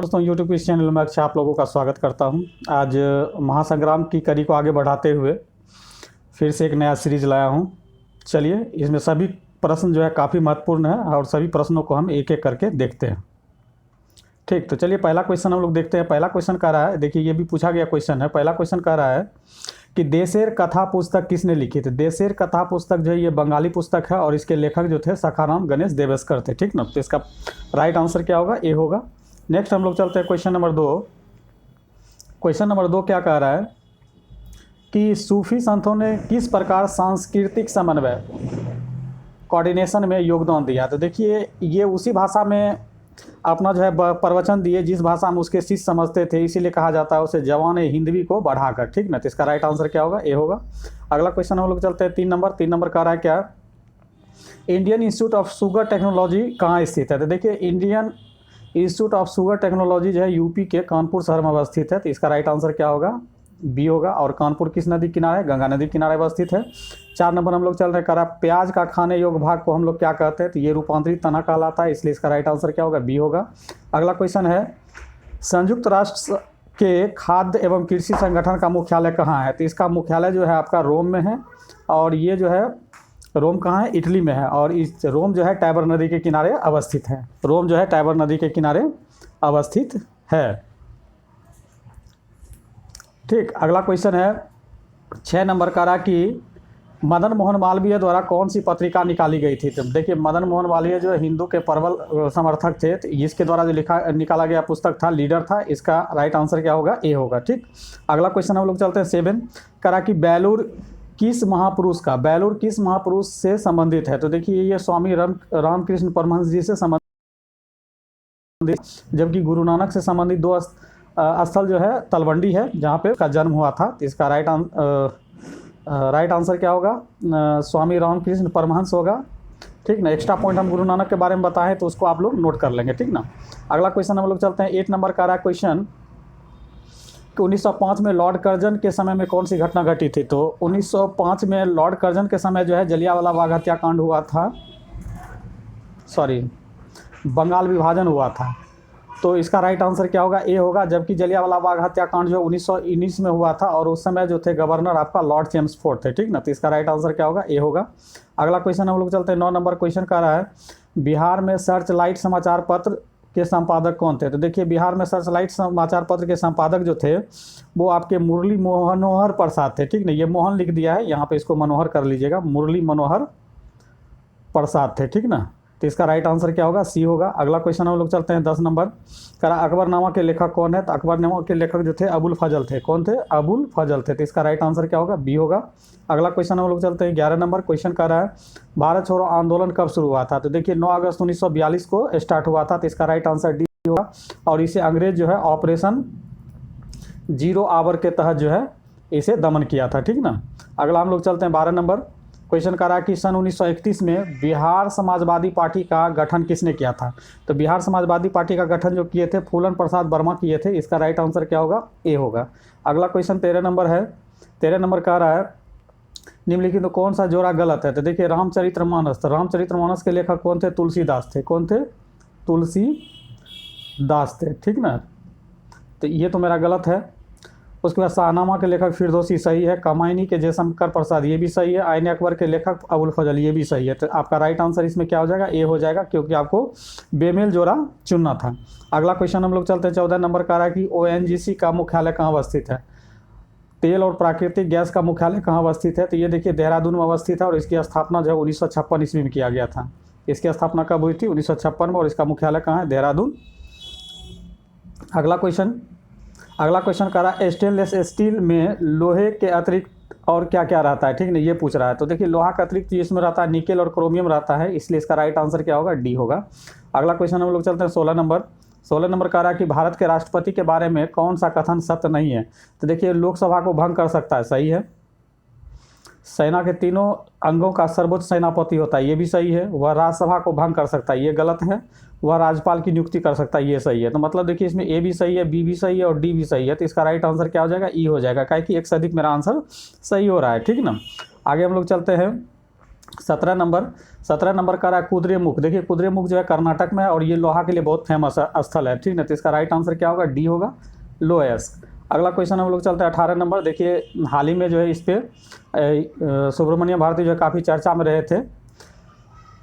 दोस्तों यूट्यूब के इस चैनल में अच्छा आप लोगों का स्वागत करता हूं। आज महासंग्राम की कड़ी को आगे बढ़ाते हुए फिर से एक नया सीरीज लाया हूं। चलिए, इसमें सभी प्रश्न जो है काफ़ी महत्वपूर्ण है और सभी प्रश्नों को हम एक एक करके देखते हैं। ठीक, तो चलिए पहला क्वेश्चन हम लोग देखते हैं। पहला क्वेश्चन कह रहा है, देखिए ये भी पूछा गया क्वेश्चन है। पहला क्वेश्चन कह रहा है कि देशेर कथा पुस्तक किसने लिखी थी। देशेर कथा पुस्तक जो है ये बंगाली पुस्तक है और इसके लेखक जो थे सखाराम गणेश देवेशकर थे। ठीक ना, तो इसका राइट आंसर क्या होगा? ए होगा। नेक्स्ट हम लोग चलते हैं क्वेश्चन नंबर 2। क्वेश्चन नंबर 2 क्या कह रहा है कि सूफी संतों ने किस प्रकार सांस्कृतिक समन्वय कोऑर्डिनेशन में योगदान दिया। तो देखिए ये उसी भाषा में अपना जो है प्रवचन दिए जिस भाषा में उसके शिष्य समझते थे, इसीलिए कहा जाता है उसे जवान हिंदवी को बढ़ाकर। ठीक ना, तो इसका राइट आंसर क्या होगा? ए होगा। अगला क्वेश्चन हम लोग चलते हैं 3 नंबर। 3 नंबर कह रहा है क्या, Indian institute of sugar technology कहाँ स्थित है। तो देखिए Indian institute of sugar technology जो है यूपी के कानपुर शहर में अवस्थित है। तो इसका राइट आंसर क्या होगा? बी होगा। और कानपुर किस नदी किनारे? गंगा नदी किनारे अवस्थित है। 4 नंबर हम लोग चल रहे करा, प्याज का खाने योग्य भाग को हम लोग क्या कहते हैं। तो ये रूपांतरित तना कहलाता है, इसलिए इसका राइट आंसर क्या होगा? बी होगा। अगला क्वेश्चन है, संयुक्त राष्ट्र के खाद्य एवं कृषि संगठन का मुख्यालय कहाँ है। तो इसका मुख्यालय जो है आपका रोम में है। और ये जो है रोम कहाँ है? इटली में है। और इस रोम जो है टाइबर नदी के किनारे अवस्थित है। रोम जो है टाइबर नदी के किनारे अवस्थित है। ठीक, अगला क्वेश्चन है 6 नंबर का रहा कि मदन मोहन मालवीय द्वारा कौन सी पत्रिका निकाली गई थी। तो देखिए मदन मोहन मालवीय जो है हिंदू के प्रबल समर्थक थे। तो इसके द्वारा जो निकाला गया पुस्तक था लीडर था। इसका राइट आंसर क्या होगा? ए होगा। ठीक, अगला क्वेश्चन हम लोग चलते हैं 7। करा कि बेलूर किस महापुरुष से संबंधित है। तो देखिए ये स्वामी रामकृष्ण परमहंस जी से संबंधित, जबकि गुरु नानक से संबंधित 2 स्थल जो है तलवंडी है जहाँ पे उसका जन्म हुआ था। तो इसका राइट आंसर क्या होगा? स्वामी रामकृष्ण परमहंस होगा। ठीक ना, एक्स्ट्रा पॉइंट हम गुरु नानक के बारे में बताएं तो उसको आप लोग नोट कर लेंगे। ठीक ना, अगला क्वेश्चन हम लोग चलते हैं 8 नंबर का रहा क्वेश्चन कि 1905 में लॉर्ड कर्जन के समय में कौन सी घटना घटी थी। तो 1905 में लॉर्ड कर्जन के समय जो है जलियांवाला बाग हत्याकांड हुआ था, बंगाल विभाजन हुआ था। तो इसका राइट आंसर क्या होगा? ए होगा। जबकि जलियांवाला बाग हत्याकांड जो 1919 में हुआ था और उस समय जो थे गवर्नर आपका लॉर्ड चेम्सफोर्ड थे। ठीक ना, तो इसका राइट आंसर क्या होगा? ए होगा। अगला क्वेश्चन हम लोग चलते हैं 9 नंबर क्वेश्चन का रहा है, बिहार में सर्च लाइट समाचार पत्र के संपादक कौन थे। तो देखिए बिहार में सर्च लाइट समाचार पत्र के संपादक जो थे वो आपके मुरली मनोहर प्रसाद थे। ठीक ना, ये मोहन लिख दिया है यहाँ पे, इसको मनोहर कर लीजिएगा, मुरली मनोहर प्रसाद थे। ठीक ना, तो इसका राइट आंसर क्या होगा? सी होगा। अगला क्वेश्चन हम लोग चलते हैं 10 नंबर करा, अकबरनामा के लेखक कौन है। तो अकबरनामा के लेखक जो थे अबुल फजल थे। कौन थे? अबुल फजल थे। तो इसका राइट आंसर क्या होगा? बी होगा। अगला क्वेश्चन हम लोग चलते हैं 11 नंबर क्वेश्चन कर रहा है, भारत छोड़ो आंदोलन कब शुरू हुआ था। तो देखिए 9 अगस्त 1942 को स्टार्ट हुआ था। तो इसका राइट आंसर डी होगा। और इसे अंग्रेज जो है ऑपरेशन जीरो आवर के तहत जो है इसे दमन किया था। ठीक ना, अगला हम लोग चलते हैं 12 नंबर क्वेश्चन करा कि सन 1931 में बिहार समाजवादी पार्टी का गठन किसने किया था। तो बिहार समाजवादी पार्टी का गठन जो किए थे फूलन प्रसाद वर्मा किए थे। इसका राइट आंसर क्या होगा? ए होगा। अगला क्वेश्चन 13 नंबर है। 13 नंबर कह रहा है निम्नलिखित तो कौन सा जोड़ा गलत है। तो देखिए रामचरितमानस, तो रामचरितमानस के लेखक कौन थे? तुलसीदास थे। कौन थे? तुलसीदास थे। ठीक ना, तो ये तो मेरा गलत है। उसके बाद शाहनामा के लेखक फिरदौसी सही है। कमायनी के जयशंकर प्रसाद ये भी सही है। आईने अकबर के लेखक अबुल फजल ये भी सही है। तो आपका राइट आंसर इसमें क्या हो जाएगा? ए हो जाएगा, क्योंकि आपको बेमेल जोड़ा चुनना था। अगला क्वेश्चन हम लोग चलते हैं 14 नंबर का रहा है कि ONGC का मुख्यालय कहाँ अवस्थित है। तेल और प्राकृतिक गैस का मुख्यालय कहाँ अवस्थित है। तो ये देखिए देहरादून में अवस्थित है और इसकी स्थापना जो है 1956 ईस्वी में किया गया था। इसकी स्थापना कब हुई थी? 1956 में। और इसका मुख्यालय कहाँ है? देहरादून। अगला क्वेश्चन कर रहा है स्टेनलेस स्टील में लोहे के अतिरिक्त और क्या क्या रहता है। ठीक है, ये पूछ रहा है। तो देखिए लोहा का अतिरिक्त इसमें रहता है निकेल और क्रोमियम रहता है, इसलिए इसका राइट आंसर क्या होगा? डी होगा। अगला क्वेश्चन हम लोग चलते हैं 16 नंबर। 16 नंबर कह रहा है कि भारत के राष्ट्रपति के बारे में कौन सा कथन सत्य नहीं है। तो देखिए लोकसभा को भंग कर सकता है, सही है। सेना के तीनों अंगों का सर्वोच्च सेनापति होता है, ये भी सही है। वह राज्यसभा को भंग कर सकता है, ये गलत है। वह राज्यपाल की नियुक्ति कर सकता है, ये सही है। तो मतलब देखिए इसमें ए भी सही है, बी भी सही है और डी भी सही है। तो इसका राइट आंसर क्या हो जाएगा? ई हो जाएगा, काहे कि एक से अधिक मेरा आंसर सही हो रहा है। ठीक ना, आगे हम लोग चलते हैं 17 नंबर का रहा कुद्रेमुख। देखिए कुद्रेमुख जो है कर्नाटक में है और ये लोहा के लिए बहुत फेमस स्थल है, ठीक ना। तो इसका राइट आंसर क्या होगा, डी होगा, लोएस्क। अगला क्वेश्चन हम लोग चलते हैं 18 नंबर। देखिए हाल ही में जो है इस पर सुब्रमण्यम भारती जो है काफ़ी चर्चा में रहे थे।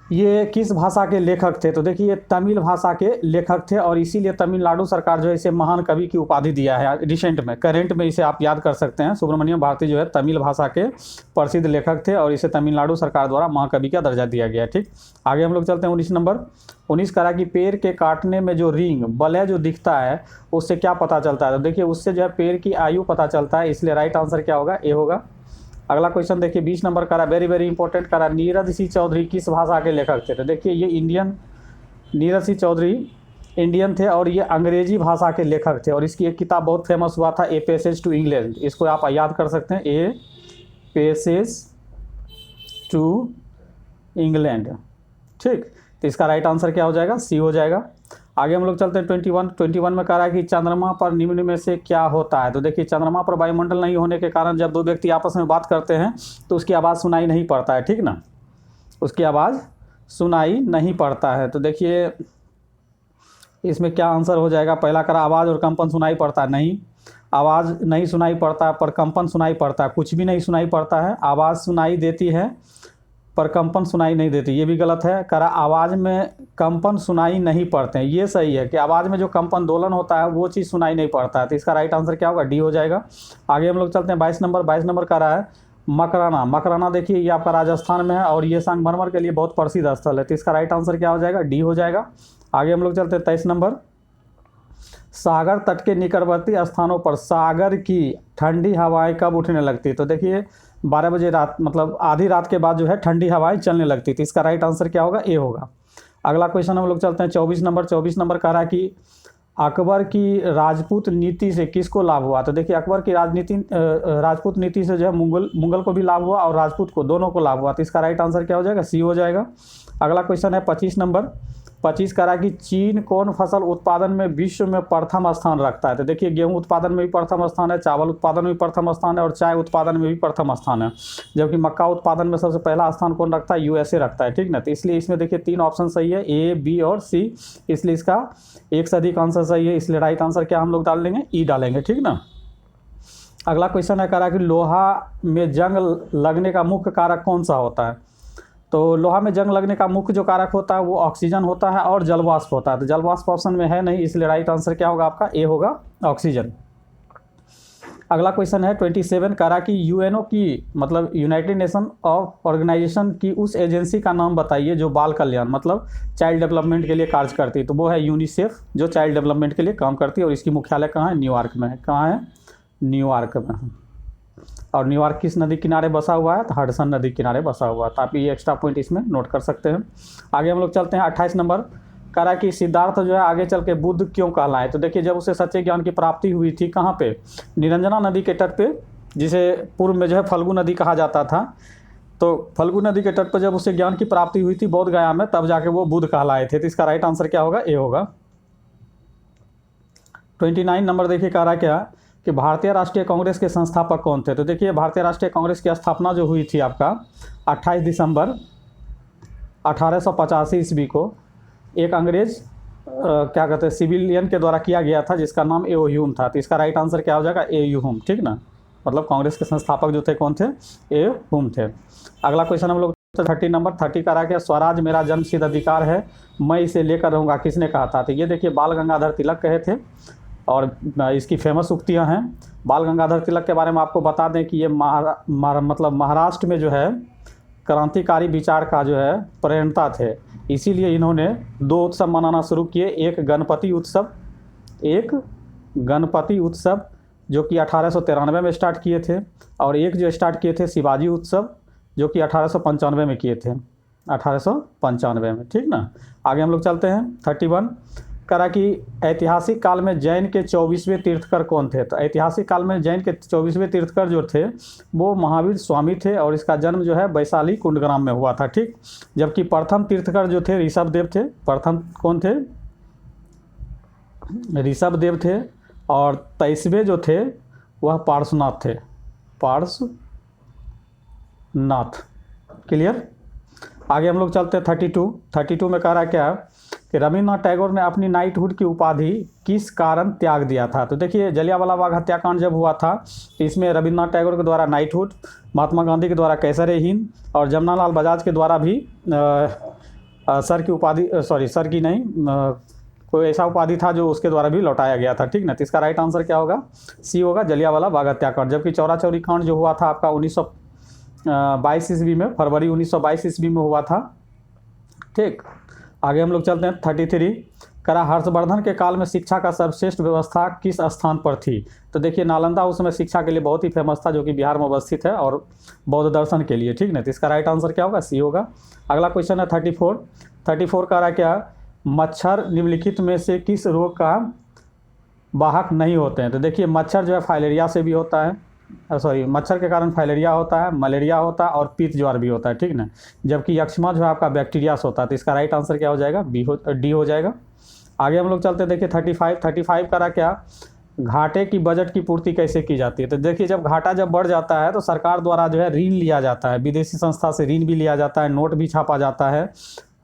ये किस भाषा के लेखक थे, तो देखिए तमिल भाषा के लेखक थे और इसीलिए तमिलनाडु सरकार जो है इसे महान कवि की उपाधि दिया है। रिसेंट में, करंट में इसे आप याद कर सकते हैं। सुब्रमण्यम भारती जो है तमिल भाषा के प्रसिद्ध लेखक थे और इसे तमिलनाडु सरकार द्वारा महाकवि का दर्जा दिया गया है, ठीक। आगे हम लोग चलते हैं 19 नंबर। 19 करा कि पेड़ के काटने में जो रिंग बलय जो दिखता है उससे क्या पता चलता है, तो देखिए उससे जो है पेड़ की आयु पता चलता है, इसलिए राइट आंसर क्या होगा, ए होगा। अगला क्वेश्चन देखिए 20 नंबर का, वेरी वेरी इंपॉर्टेंट करा, नीरज सिंह चौधरी किस भाषा के लेखक थे, तो देखिए ये नीरज सिंह चौधरी इंडियन थे और ये अंग्रेजी भाषा के लेखक थे और इसकी एक किताब बहुत फेमस हुआ था, ए पैसेज टू इंग्लैंड। इसको आप याद कर सकते हैं, ए पैसेज टू इंग्लैंड, ठीक। तो इसका राइट आंसर क्या हो जाएगा, सी हो जाएगा। आगे हम लोग चलते हैं 21 में कह रहा है कि चंद्रमा पर निम्न में से क्या होता है, तो देखिए चंद्रमा पर वायुमंडल नहीं होने के कारण जब दो व्यक्ति आपस में बात करते हैं तो उसकी आवाज़ सुनाई नहीं पड़ता है, ठीक ना, उसकी आवाज़ सुनाई नहीं पड़ता है। तो देखिए इसमें क्या आंसर हो जाएगा, पहला करा आवाज़ और कंपन सुनाई पड़ता है, नहीं, आवाज़ नहीं सुनाई पड़ता पर कंपन सुनाई पड़ता है, कुछ भी नहीं सुनाई पड़ता है, आवाज़ सुनाई देती है पर कंपन सुनाई नहीं देती, ये भी गलत है। करा आवाज़ में कंपन सुनाई नहीं पड़ते हैं, ये सही है कि आवाज़ में जो कंपन दोलन होता है वो चीज़ सुनाई नहीं पड़ता है, तो इसका राइट आंसर क्या होगा, डी हो जाएगा। आगे हम लोग चलते हैं 22 नंबर का रहा है मकराना। देखिए ये आपका राजस्थान में है और ये संगमरमर के लिए बहुत प्रसिद्ध स्थल है, तो इसका राइट आंसर क्या हो जाएगा, डी हो जाएगा। आगे हम लोग चलते हैं 23 नंबर। सागर तट के निकटवर्ती स्थानों पर सागर की ठंडी हवाएं कब उठने लगती है, तो देखिए 12 बजे रात, मतलब आधी रात के बाद जो है ठंडी हवाएं चलने लगती थी, इसका राइट आंसर क्या होगा, ए होगा। अगला क्वेश्चन हम लोग चलते हैं 24 नंबर कह रहा है कि अकबर की राजपूत नीति से किसको लाभ हुआ, तो देखिए अकबर की राजपूत नीति से जो है मुगल को भी लाभ हुआ और राजपूत को, दोनों को लाभ हुआ, तो इसका राइट आंसर क्या हो जाएगा, सी हो जाएगा। अगला क्वेश्चन है 25 नंबर। 25 कह रहा है कि चीन कौन फसल उत्पादन में विश्व में प्रथम स्थान रखता है, तो देखिए गेहूं उत्पादन में भी प्रथम स्थान है, चावल उत्पादन में भी प्रथम स्थान है और चाय उत्पादन में भी प्रथम स्थान है, जबकि मक्का उत्पादन में सबसे पहला स्थान कौन रखता है, यूएसए रखता है, ठीक ना। तो इसलिए इसमें देखिए 3 ऑप्शन सही है, ए, बी और सी, इसलिए इसका एक से अधिक आंसर सही है, इसलिए राइट आंसर क्या हम लोग डाल लेंगे, ई डालेंगे, ठीक ना। अगला क्वेश्चन है कह रहा है कि लोहा में जंग लगने का मुख्य कारक कौन सा होता है, तो लोहा में जंग लगने का मुख्य जो कारक होता है वो ऑक्सीजन होता है और जलवाष्प होता है, तो जलवाष्प ऑप्शन में है नहीं, इसलिए राइट आंसर क्या होगा आपका, ए होगा, ऑक्सीजन। अगला क्वेश्चन है 27 कह रहा कि यूएनओ की, मतलब यूनाइटेड नेशन ऑफ ऑर्गेनाइजेशन की उस एजेंसी का नाम बताइए जो बाल कल्याण, मतलब चाइल्ड डेवलपमेंट के लिए कार्य करती है, तो वो है यूनिसेफ, जो चाइल्ड डेवलपमेंट के लिए काम करती है और इसकी मुख्यालय कहाँ है, न्यूयॉर्क में है, कहाँ है, न्यूयॉर्क में है। और न्यूयॉर्क किस नदी किनारे बसा हुआ है, तो हडसन नदी किनारे बसा हुआ है, तो आप ये एक्स्ट्रा पॉइंट इसमें नोट कर सकते हैं। आगे हम लोग चलते हैं 28 नंबर। कह रहा है कि सिद्धार्थ जो है आगे चल के बुद्ध क्यों कहलाए, तो देखिए जब उसे सच्चे ज्ञान की प्राप्ति हुई थी कहाँ पे, निरंजना नदी के तट पे, जिसे पूर्व में जो है फल्गु नदी कहा जाता था, तो फल्गु नदी के तट पर जब उसे ज्ञान की प्राप्ति हुई थी बोध गया में, तब जाके वो बुद्ध कहलाए थे, तो इसका राइट आंसर क्या होगा, ए होगा। 29 नंबर देखिए कह रहा है क्या कि भारतीय राष्ट्रीय कांग्रेस के संस्थापक कौन थे, तो देखिए भारतीय राष्ट्रीय कांग्रेस की स्थापना जो हुई थी आपका 28 दिसंबर 1885 ईस्वी को एक अंग्रेज क्या कहते हैं सिविलियन के द्वारा किया गया था, जिसका नाम ए ह्यूम था, तो इसका राइट आंसर क्या हो जाएगा, ए ह्यूम, ठीक ना, मतलब कांग्रेस के संस्थापक जो थे कौन थे, ए ह्यूम थे। अगला क्वेश्चन हम लोग 30 नंबर 30 कह रहा है कि स्वराज मेरा जन्मसिद्ध अधिकार है, मैं इसे लेकर रहूँगा, किसने कहा था, तो ये देखिए बाल गंगाधर तिलक कहे थे और इसकी फेमस उक्तियां हैं। बाल गंगाधर तिलक के बारे में आपको बता दें कि ये मतलब महाराष्ट्र में जो है क्रांतिकारी विचार का जो है प्रेरणता थे, इसीलिए इन्होंने 2 उत्सव मनाना शुरू किए, एक गणपति उत्सव जो कि 1893 में स्टार्ट किए थे और एक जो स्टार्ट किए थे शिवाजी उत्सव जो कि 1895 में किए थे, 1895 में, ठीक ना। आगे हम लोग चलते हैं 31 करा कि ऐतिहासिक काल में जैन के 24वें तीर्थकर कौन थे, तो ऐतिहासिक काल में जैन के 24वें तीर्थकर जो थे वो महावीर स्वामी थे और इसका जन्म जो है वैशाली कुंडग्राम में हुआ था, ठीक। जबकि प्रथम तीर्थकर जो थे ऋषभदेव थे, प्रथम कौन थे, ऋषभदेव थे और 23वें जो थे वह पार्श्वनाथ थे, पार्श्वनाथ, क्लियर। आगे हम लोग चलते हैं 32 में कह रहा है क्या कि रविन्द्रनाथ टैगोर ने अपनी नाइटहुड की उपाधि किस कारण त्याग दिया था। तो देखिए जलियांवाला बाग हत्याकांड जब हुआ था तो इसमें रविन्द्रनाथ टैगोर के द्वारा नाइटहुड, महात्मा गांधी के द्वारा कैसर-ए-हिंद और जमनालाल बजाज के द्वारा भी सर की उपाधि, सॉरी सर की नहीं, कोई ऐसा उपाधि था जो उसके द्वारा भी लौटाया गया था, ठीक ना। तो इसका राइट आंसर क्या होगा, सी होगा, जलियांवाला बाग हत्याकांड। जबकि चौरा चौरी कांड जो हुआ था आपका 1922 ईस्वी में, फरवरी 1922 ईस्वी में हुआ था, ठीक। आगे हम लोग चलते हैं 33। करा हर्षवर्धन के काल में शिक्षा का सर्वश्रेष्ठ व्यवस्था किस स्थान पर थी। तो देखिए नालंदा उस समय शिक्षा के लिए बहुत ही फेमस था, जो कि बिहार में अवस्थित है और बौद्ध दर्शन के लिए, ठीक ना। तो इसका राइट आंसर क्या होगा, सी होगा। अगला क्वेश्चन है 34 का रहा क्या, मच्छर निम्नलिखित में से किस रोग का वाहक नहीं होते हैं। तो देखिए मच्छर जो है फाइलेरिया से भी होता है, सॉरी मच्छर के कारण फाइलेरिया होता है, मलेरिया होता है और पीत ज्वर भी होता है, ठीक ना। जबकि यक्ष्मा जो है आपका बैक्टीरिया से होता है। तो इसका राइट आंसर क्या हो जाएगा, डी हो जाएगा। आगे हम लोग चलते हैं, देखिए 35 का रहा क्या, घाटे की बजट की पूर्ति कैसे की जाती है। तो देखिए जब घाटा जब बढ़ जाता है तो सरकार द्वारा जो है ऋण लिया जाता है, विदेशी संस्था से ऋण भी लिया जाता है, नोट भी छापा जाता है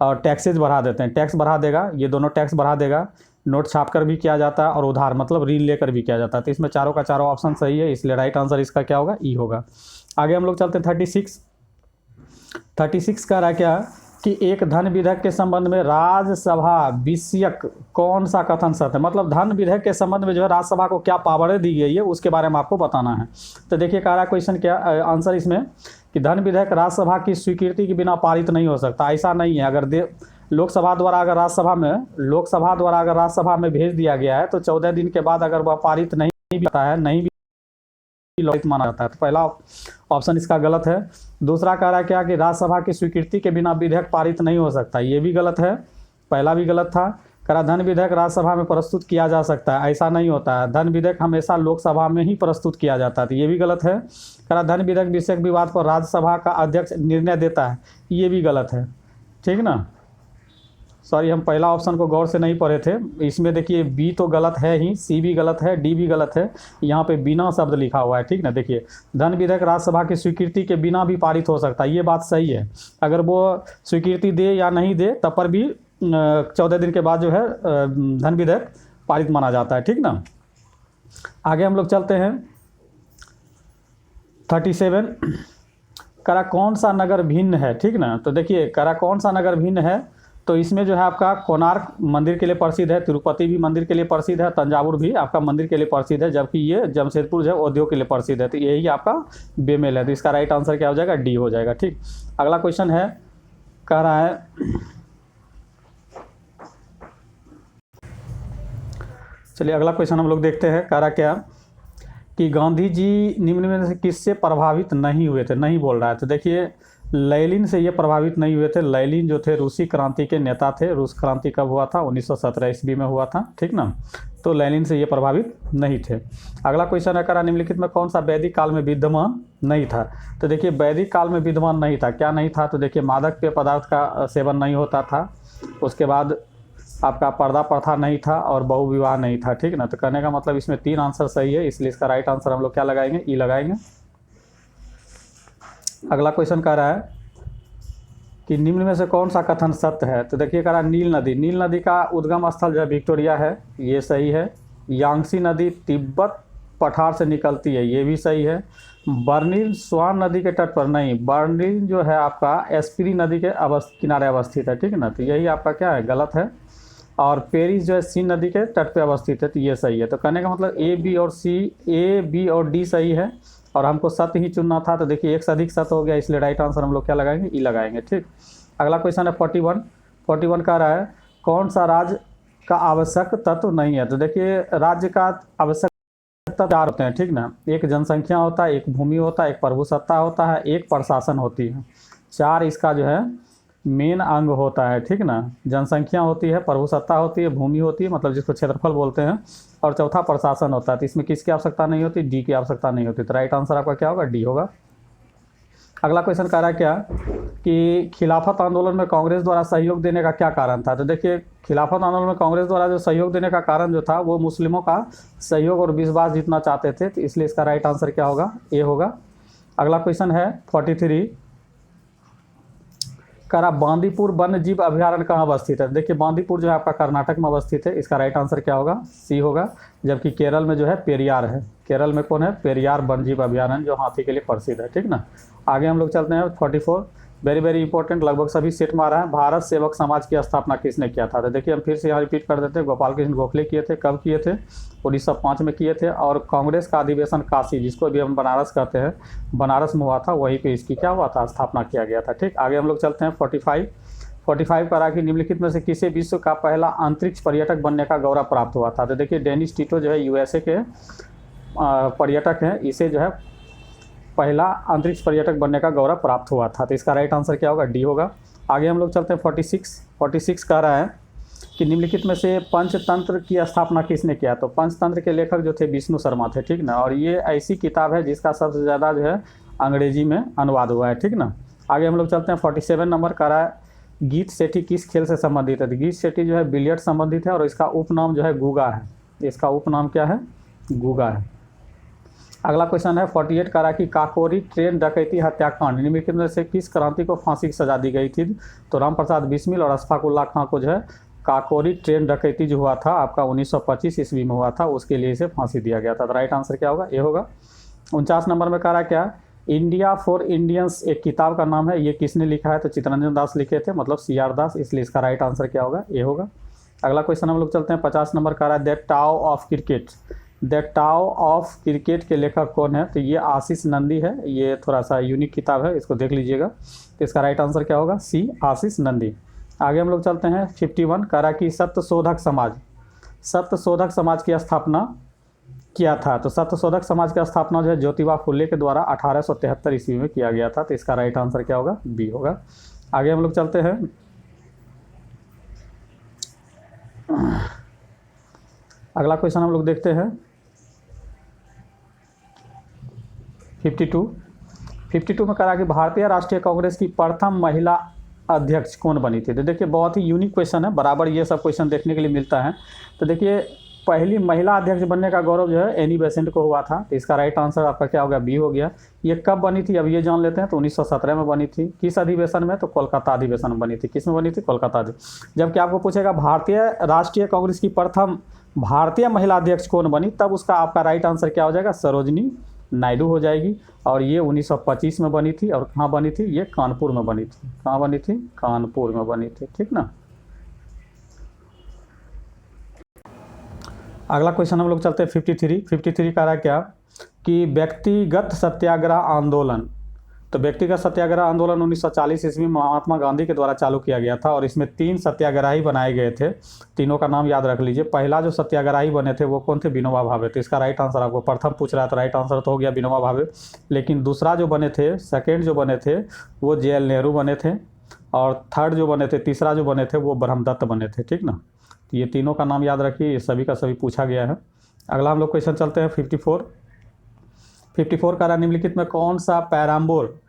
और टैक्सेज बढ़ा देते हैं। टैक्स बढ़ा देगा, ये दोनों टैक्स बढ़ा देगा, नोट छाप कर भी किया जाता है और उधार मतलब ऋण लेकर भी किया जाता है। तो इसमें चारों का चारों ऑप्शन सही है, इसलिए राइट आंसर इसका क्या होगा, ई होगा। आगे हम लोग चलते हैं 36 का रहा क्या कि एक धन विधेयक के संबंध में राज्यसभा विषयक कौन सा कथन सत्य है। मतलब धन विधेयक के संबंध में जो है राज्यसभा को क्या पावरें दी गई है उसके बारे में आपको बताना है। तो देखिए कह रहा क्वेश्चन क्या आंसर इसमें कि धन विधेयक राज्यसभा की स्वीकृति के बिना पारित नहीं हो सकता। ऐसा नहीं है, अगर लोकसभा द्वारा अगर राज्यसभा में भेज दिया गया है तो 14 दिन के बाद अगर वह पारित नहीं भी होता है, नहीं भी लौकिक माना जाता है। तो पहला ऑप्शन इसका गलत है। दूसरा कह रहा है क्या कि राज्यसभा की स्वीकृति के बिना विधेयक पारित नहीं हो सकता, ये भी गलत है, पहला भी गलत था। कह रहा धन विधेयक राज्यसभा में प्रस्तुत किया जा सकता है, ऐसा नहीं होता है, धन विधेयक हमेशा लोकसभा में ही प्रस्तुत किया जाता है, तो ये भी गलत है। कह रहा धन विधेयक विषयक विवाद पर राज्यसभा का अध्यक्ष निर्णय देता है, ये भी गलत है, ठीक ना। सॉरी हम पहला ऑप्शन को गौर से नहीं पढ़े थे, इसमें देखिए बी तो गलत है ही, सी भी गलत है, डी भी गलत है, यहाँ पे बिना शब्द लिखा हुआ है, ठीक ना। देखिए धन विधेयक राज्यसभा की स्वीकृति के बिना भी पारित हो सकता है, ये बात सही है। अगर वो स्वीकृति दे या नहीं दे तब पर भी 14 दिन के बाद जो है धन विधेयक पारित माना जाता है, ठीक ना। आगे हम लोग चलते हैं 37। करा कौन सा नगर भिन्न है, ठीक ना। तो देखिए करा कौन सा नगर भिन्न है, तो इसमें जो है आपका कोणार्क मंदिर के लिए प्रसिद्ध है, तिरुपति भी मंदिर के लिए प्रसिद्ध है, तंजावुर भी आपका मंदिर के लिए प्रसिद्ध है, जबकि ये जमशेदपुर जो है उद्योग के लिए प्रसिद्ध है। तो यही आपका बेमेल है, तो इसका राइट आंसर क्या हो जाएगा, डी हो जाएगा, ठीक। अगला क्वेश्चन है, कह रहा है चलिए अगला क्वेश्चन हम लोग देखते हैं। कह रहा क्या कि गांधी जी निम्न में से किससे प्रभावित नहीं हुए थे, नहीं बोल रहा है। तो देखिए लेनिन से ये प्रभावित नहीं हुए थे। लेनिन जो थे रूसी क्रांति के नेता थे, रूस क्रांति कब हुआ था, 1917 ईस्वी में हुआ था, ठीक ना। तो लेनिन से ये प्रभावित नहीं थे। अगला क्वेश्चन है, करा निम्नलिखित में कौन सा वैदिक काल में विद्यमान नहीं था। तो देखिए वैदिक काल में विद्यमान नहीं था, क्या नहीं था, तो देखिए मादक पेय पदार्थ का सेवन नहीं होता था, उसके बाद आपका पर्दा प्रथा नहीं था और बहुविवाह नहीं था, ठीक ना। तो कहने का मतलब इसमें 3 आंसर सही है, इसलिए इसका राइट आंसर हम लोग क्या लगाएंगे, ई लगाएंगे। अगला क्वेश्चन कह रहा है कि निम्न में से कौन सा कथन सत्य है। तो देखिए कह रहा है नील नदी का उद्गम स्थल जो है विक्टोरिया है, ये सही है। यांगसी नदी तिब्बत पठार से निकलती है, ये भी सही है। बर्निल स्वान नदी के तट पर नहीं, बर्निल जो है आपका एस्प्री नदी के किनारे अवस्थित है, ठीक है ना। तो यही आपका क्या है, गलत है। और पेरिस जो है सीन नदी के तट पे अवस्थित है, तो ये सही है। तो कहने का मतलब ए बी और डी सही है और हमको सत्य ही चुनना था। तो देखिए एक से अधिक सत्य हो गया, इसलिए राइट आंसर हम लोग क्या लगाएंगे, ई लगाएंगे, ठीक। अगला क्वेश्चन है 41 का रहा है कौन सा राज्य का आवश्यक तत्व नहीं है। तो देखिए राज्य का आवश्यक तत्व 4 होते हैं, ठीक ना। एक जनसंख्या होता है, एक भूमि होता है, एक प्रभुसत्ता होता है, एक प्रशासन होती है। 4 इसका जो है मेन अंग होता है, ठीक ना। जनसंख्या होती है, प्रभुसत्ता होती है, भूमि होती है मतलब जिसको क्षेत्रफल बोलते हैं, और चौथा प्रशासन होता है। तो इसमें किसकी आवश्यकता नहीं होती, डी की आवश्यकता नहीं होती। तो राइट आंसर आपका क्या होगा, डी होगा। अगला क्वेश्चन कह रहा है क्या कि खिलाफत आंदोलन में कांग्रेस द्वारा सहयोग देने का क्या कारण था। तो देखिए खिलाफत आंदोलन में कांग्रेस द्वारा जो सहयोग देने का कारण जो था वो मुस्लिमों का सहयोग और विश्वास जीतना चाहते थे, तो इसलिए इसका राइट आंसर क्या होगा, ए होगा। अगला क्वेश्चन है 43। करा बांदीपुर वन्य जीव अभयारण्य कहाँ अवस्थित है? देखिए बांदीपुर जो है आपका कर्नाटक में अवस्थित है, इसका राइट आंसर क्या होगा? सी होगा। जबकि केरल में जो है पेरियार है, केरल में कौन है? पेरियार वन्य जीव अभयारण्य जो हाथी के लिए प्रसिद्ध है, ठीक ना। आगे हम लोग चलते हैं 44, वेरी वेरी इंपॉर्टेंट, लगभग सभी सेट में आ रहा है। भारत सेवक समाज की स्थापना किसने किया था? तो देखिए हम फिर से यहाँ रिपीट कर देते हैं, गोपाल कृष्ण गोखले किए थे। कब किए थे? 1905 में किए थे। और कांग्रेस का अधिवेशन काशी, जिसको भी हम बनारस कहते हैं, बनारस में हुआ था, वहीं पे इसकी क्या हुआ था? स्थापना किया गया था, ठीक। आगे हम लोग चलते हैं 45 करा कि निम्नलिखित में से किसे विश्व का पहला अंतरिक्ष पर्यटक बनने का गौरव प्राप्त हुआ था? तो देखिए डेनिस टिटो जो है यूएसए के पर्यटक हैं, इसे जो है पहला अंतरिक्ष पर्यटक बनने का गौरव प्राप्त हुआ था। तो इसका राइट आंसर क्या होगा? डी होगा। आगे हम लोग चलते हैं 46 कह रहा है कि निम्नलिखित में से पंचतंत्र की स्थापना किसने किया? तो पंचतंत्र के लेखक जो थे विष्णु शर्मा थे, ठीक ना। और ये ऐसी किताब है जिसका सबसे ज़्यादा जो है अंग्रेजी में अनुवाद हुआ है, ठीक ना। आगे हम लोग चलते हैं 47 नंबर कह रहा है गीत सेठी किस खेल से संबंधित है? तो गीत सेठी जो है बिलियर्ड संबंधित है और इसका उपनाम जो है गुगा है। इसका उपनाम क्या है? गुगा है। अगला क्वेश्चन है 48 करा कि काकोरी ट्रेन डकैती हत्याकांड निम्नलिखित में से किस क्रांति को फांसी की सजा दी गई थी? तो रामप्रसाद बिस्मिल और अशफाक उल्लाह खां को जो है काकोरी ट्रेन डकैती जो हुआ था आपका 1925 ईस्वी में हुआ था, उसके लिए इसे फांसी दिया गया था। तो राइट आंसर क्या होगा? ए होगा। 49 नंबर में कह रहा क्या? इंडिया फॉर इंडियंस एक किताब का नाम है, ये किसने लिखा है? तो चित्तरंजन दास लिखे थे, मतलब CR दास, इसलिए इसका राइट आंसर क्या होगा? ए होगा। अगला क्वेश्चन हम लोग चलते हैं 50 नंबर कह रहा है the tau of cricket. The tau of cricket के लेखक कौन है? तो ये आशीष नंदी है, ये थोड़ा सा यूनिक किताब है, इसको देख लीजिएगा। तो इसका राइट आंसर क्या होगा? सी, आशीष नंदी। आगे हम लोग चलते हैं 51 कह रहा कि सत्यशोधक समाज की स्थापना किया था। तो सत्यशोधक समाज की स्थापना जो है ज्योतिबा फुले के द्वारा 1873 ईस्वी में किया गया था। तो इसका राइट आंसर क्या होगा? बी होगा। आगे हम लोग चलते हैं अगला क्वेश्चन हम लोग देखते हैं 52 में कहा कि भारतीय राष्ट्रीय कांग्रेस की प्रथम महिला अध्यक्ष कौन बनी थी? तो देखिए बहुत ही यूनिक क्वेश्चन है, बराबर ये सब क्वेश्चन देखने के लिए मिलता है। तो देखिए पहली महिला अध्यक्ष बनने का गौरव जो है एनी बेसेंट को हुआ था। तो इसका राइट आंसर आपका क्या होगा? बी हो गया। ये कब बनी थी अब ये जान लेते हैं। तो 1917 में बनी थी। किस अधिवेशन में? तो कोलकाता अधिवेशन में बनी थी। किस में बनी थी? कोलकाता अधिवेशन। जबकि आपको पूछेगा भारतीय राष्ट्रीय कांग्रेस की प्रथम भारतीय महिला अध्यक्ष कौन बनी, तब उसका आपका राइट आंसर क्या हो जाएगा? सरोजनी नायडू हो जाएगी। और ये 1925 में बनी थी। और कहाँ बनी थी? ये कानपुर में बनी थी। कहाँ बनी थी? कानपुर में बनी थी, ठीक ना। अगला क्वेश्चन हम लोग चलते हैं 53 कह रहा क्या कि व्यक्तिगत सत्याग्रह आंदोलन। तो व्यक्तिगत सत्याग्रह आंदोलन 1940 ईस्वी में महात्मा गांधी के द्वारा चालू किया गया था और इसमें 3 सत्याग्रही बनाए गए थे। तीनों का नाम याद रख लीजिए। पहला जो सत्याग्रही बने थे वो कौन थे? विनोबा भावे। तो इसका राइट आंसर आपको प्रथम पूछ रहा है तो राइट आंसर तो हो गया विनोबा भावे। लेकिन दूसरा जो बने थे, सेकेंड जो बने थे वो JL नेहरू बने थे। और थर्ड जो बने थे, तीसरा जो बने थे वो ब्रह्मदत्त बने थे, ठीक ना। तो ये तीनों का नाम याद रखिए, ये सभी का सभी पूछा गया है। अगला हम लोग क्वेश्चन चलते हैं 54 का निम्नलिखित में कौन सा पैराम्बोर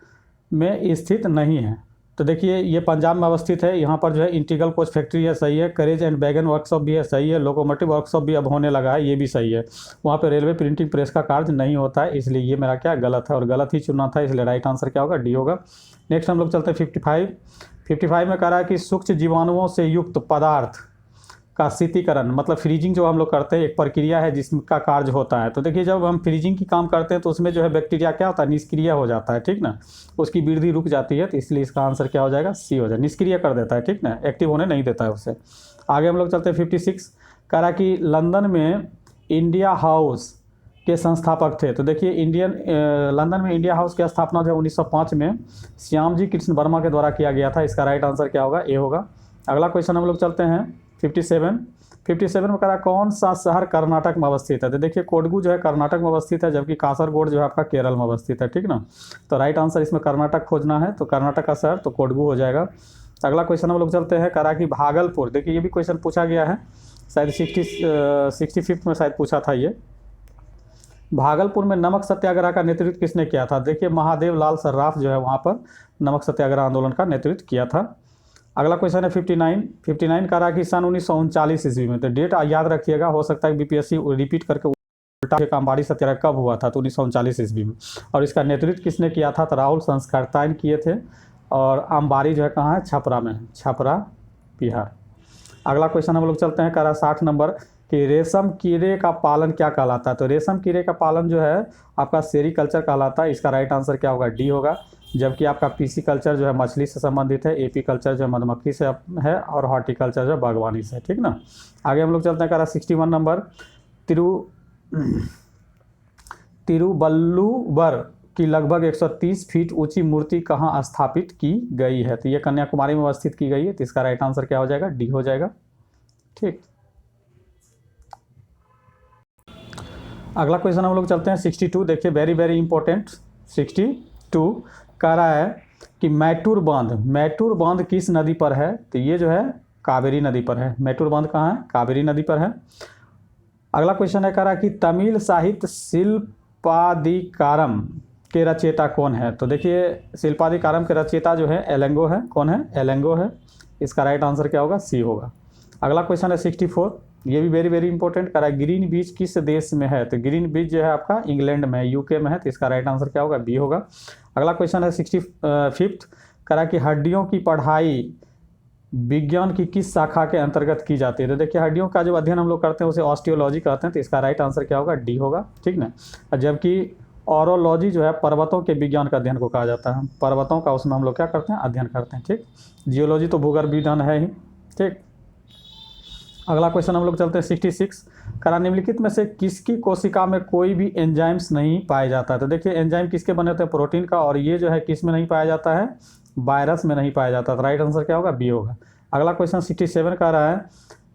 में स्थित नहीं है? तो देखिए ये पंजाब में अवस्थित है। यहाँ पर जो है इंटीग्रल कोच फैक्ट्री है, सही है। करेज एंड वैगन वर्कशॉप भी है, सही है। लोकोमोटिव वर्कशॉप भी अब होने लगा है, ये भी सही है। वहाँ पे रेलवे प्रिंटिंग प्रेस का कार्य नहीं होता है, इसलिए ये मेरा क्या गलत है और गलत ही चुना था, इसलिए राइट आंसर क्या होगा? डी होगा। नेक्स्ट हम लोग चलते हैं 55 में कह रहा है कि सूक्ष्म जीवाणुओं से युक्त पदार्थ का शीतीकरण मतलब फ्रीजिंग जो हम लोग करते हैं एक प्रक्रिया है जिसका कार्य होता है। तो देखिए जब हम फ्रीजिंग की काम करते हैं तो उसमें जो है बैक्टीरिया क्या होता है? निष्क्रिय हो जाता है, ठीक ना। उसकी वृद्धि रुक जाती है, तो इसलिए इसका आंसर क्या हो जाएगा? सी हो जाएगा। निष्क्रिय कर देता है, ठीक ना, एक्टिव होने नहीं देता है उसे। आगे हम लोग चलते हैं 56 कह रहा कि लंदन में इंडिया हाउस के संस्थापक थे। तो देखिए लंदन में इंडिया हाउस की स्थापना जो 1905 में श्यामजी कृष्ण वर्मा के द्वारा किया गया था। इसका राइट आंसर क्या होगा? ए होगा। अगला क्वेश्चन हम लोग चलते हैं 57 में कहा कौन सा शहर कर्नाटक में अवस्थित है? तो देखिए कोडगू जो है कर्नाटक में अवस्थित है, जबकि कासरगोड जो है आपका केरल में अवस्थित है, ठीक ना। तो राइट आंसर इसमें कर्नाटक खोजना है, तो कर्नाटक का शहर तो कोडगू हो जाएगा। अगला क्वेश्चन हम लोग चलते हैं करा कि भागलपुर। देखिए ये भी क्वेश्चन पूछा गया है, शायद 65 में शायद पूछा था ये। भागलपुर में नमक सत्याग्रह का नेतृत्व किसने किया था? देखिए महादेव लाल सर्राफ जो है वहाँ पर नमक सत्याग्रह आंदोलन का नेतृत्व किया था। अगला क्वेश्चन है 59 कह रहा कि सन 1939 ईस्वी में। तो डेट याद रखिएगा, हो सकता है BPSC रिपीट करके उल्टा के कामबाड़ी सत्याग्रह कब हुआ था? तो 1939 ईस्वी में। और इसका नेतृत्व किसने किया था? तो राहुल संस्कर्ता किए थे। और अंबारी जो है कहाँ है, छपरा में है, छपरा बिहार। अगला क्वेश्चन हम लोग चलते हैं, करा 60 नंबर कि रेशम कीड़े का पालन क्या कहलाता है। तो रेशम कीड़े का पालन जो है आपका सेरीकल्चर कहलाता है। इसका राइट आंसर क्या होगा, डी होगा। जबकि आपका पीसी कल्चर जो है मछली से संबंधित है, एपी कल्चर जो है मधुमक्खी से है, और हॉर्टिकल्चर जो है बागवानी से, ठीक ना। आगे हम लोग चलते हैं, करा 61 नंबर तिरुवल्लुवर की लगभग 130 फीट ऊंची मूर्ति कहाँ स्थापित की गई है। तो ये कन्याकुमारी में अवस्थित की गई है। तो इसका राइट आंसर क्या हो जाएगा, डी हो जाएगा, ठीक। अगला क्वेश्चन हम लोग चलते हैं 62। देखिए वेरी वेरी इंपॉर्टेंट 62 कह रहा है कि मैटूर बांध किस नदी पर है। तो ये जो है कावेरी नदी पर है। मैटूर बांध कहाँ है, कावेरी नदी पर है। अगला क्वेश्चन है, कह रहा है कि तमिल साहित्य शिल्पादिकारम के रचयिता कौन है। तो देखिए शिल्पादिकारम के रचयिता जो है एलेंगो है। कौन है, एलेंगो है। इसका राइट आंसर क्या होगा, सी होगा। अगला क्वेश्चन है 64, ये भी वेरी वेरी इंपॉर्टेंट कह रहा है ग्रीन बीच किस देश में है। तो ग्रीन बीच जो है आपका इंग्लैंड में है, यूके में है। तो इसका राइट आंसर क्या होगा, बी होगा। अगला क्वेश्चन है 65 कह रहा है कि हड्डियों की पढ़ाई विज्ञान की किस शाखा के अंतर्गत की जाती है। तो देखिए हड्डियों का जो अध्ययन हम लोग करते हैं उसे ऑस्टियोलॉजी कहते हैं। तो इसका राइट आंसर क्या होगा, डी होगा, ठीक ना। जबकि ऑरोलॉजी जो है पर्वतों के विज्ञान का अध्ययन को कहा जाता है। पर्वतों का उसमें हम लोग क्या करते हैं, अध्ययन करते हैं, ठीक। जियोलॉजी तो भूगर्भ विज्ञान है ही, ठीक। अगला क्वेश्चन हम लोग चलते हैं 66 करा निम्नलिखित में से किसकी कोशिका में कोई भी एंजाइम्स नहीं पाया जाता है। तो देखिए एंजाइम किसके बने होते हैं, प्रोटीन का, और ये जो है किस में नहीं पाया जाता है, वायरस में नहीं पाया जाता। तो राइट आंसर क्या होगा, बी होगा। अगला क्वेश्चन 67 कह रहा है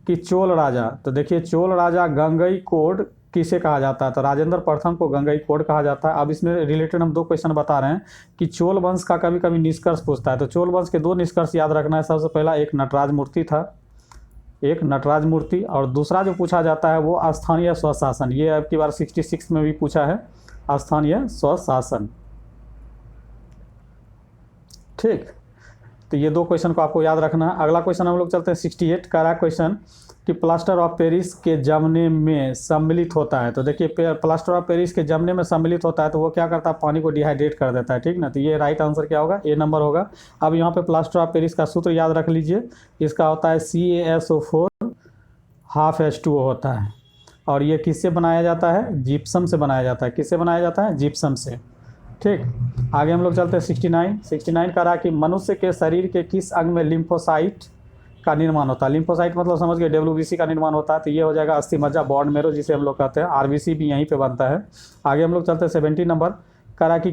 कि चोल राजा। तो देखिए चोल राजा गंगईकोंड किसे कहा जाता है। तो राजेंद्र प्रथम को गंगईकोंड कहा जाता है। अब इसमें रिलेटेड हम दो क्वेश्चन बता रहे हैं कि चोल वंश का कभी कभी निष्कर्ष पूछता है। तो चोल वंश के दो निष्कर्ष याद रखना है। सबसे पहला एक नटराज मूर्ति था, एक नटराज मूर्ति, और दूसरा जो पूछा जाता है वो स्थानीय स्वशासन। ये अब की बार 66 में भी पूछा है, स्थानीय स्वशासन, ठीक। तो ये दो क्वेश्चन को आपको याद रखना है। अगला क्वेश्चन हम लोग चलते हैं 68 का रहा क्वेश्चन कि प्लास्टर ऑफ पेरिस के जमने में सम्मिलित होता है। तो देखिए प्लास्टर ऑफ पेरिस के जमने में सम्मिलित होता है तो वो क्या करता है, पानी को डिहाइड्रेट कर देता है, ठीक ना। तो ये राइट आंसर क्या होगा, ए नंबर होगा। अब यहाँ पे प्लास्टर ऑफ पेरिस का सूत्र याद रख लीजिए। इसका होता है CaSO4 हाफ H2O होता है। और ये किससे बनाया जाता है, जिप्सम से बनाया जाता है। किससे बनाया जाता है, जिप्सम से, ठीक। आगे हम लोग चलते हैं 69 का रहा कि मनुष्य के शरीर के किस अंग में लिम्फोसाइट का निर्माण होता है। लिम्फोसाइट मतलब समझ गए WBC का निर्माण होता है। तो ये हो जाएगा अस्थि मज्जा, बॉन मेरो जिसे हम लोग कहते हैं। RBC भी यहीं पे बनता है। आगे हम लोग चलते हैं 70 नंबर कह रहा कि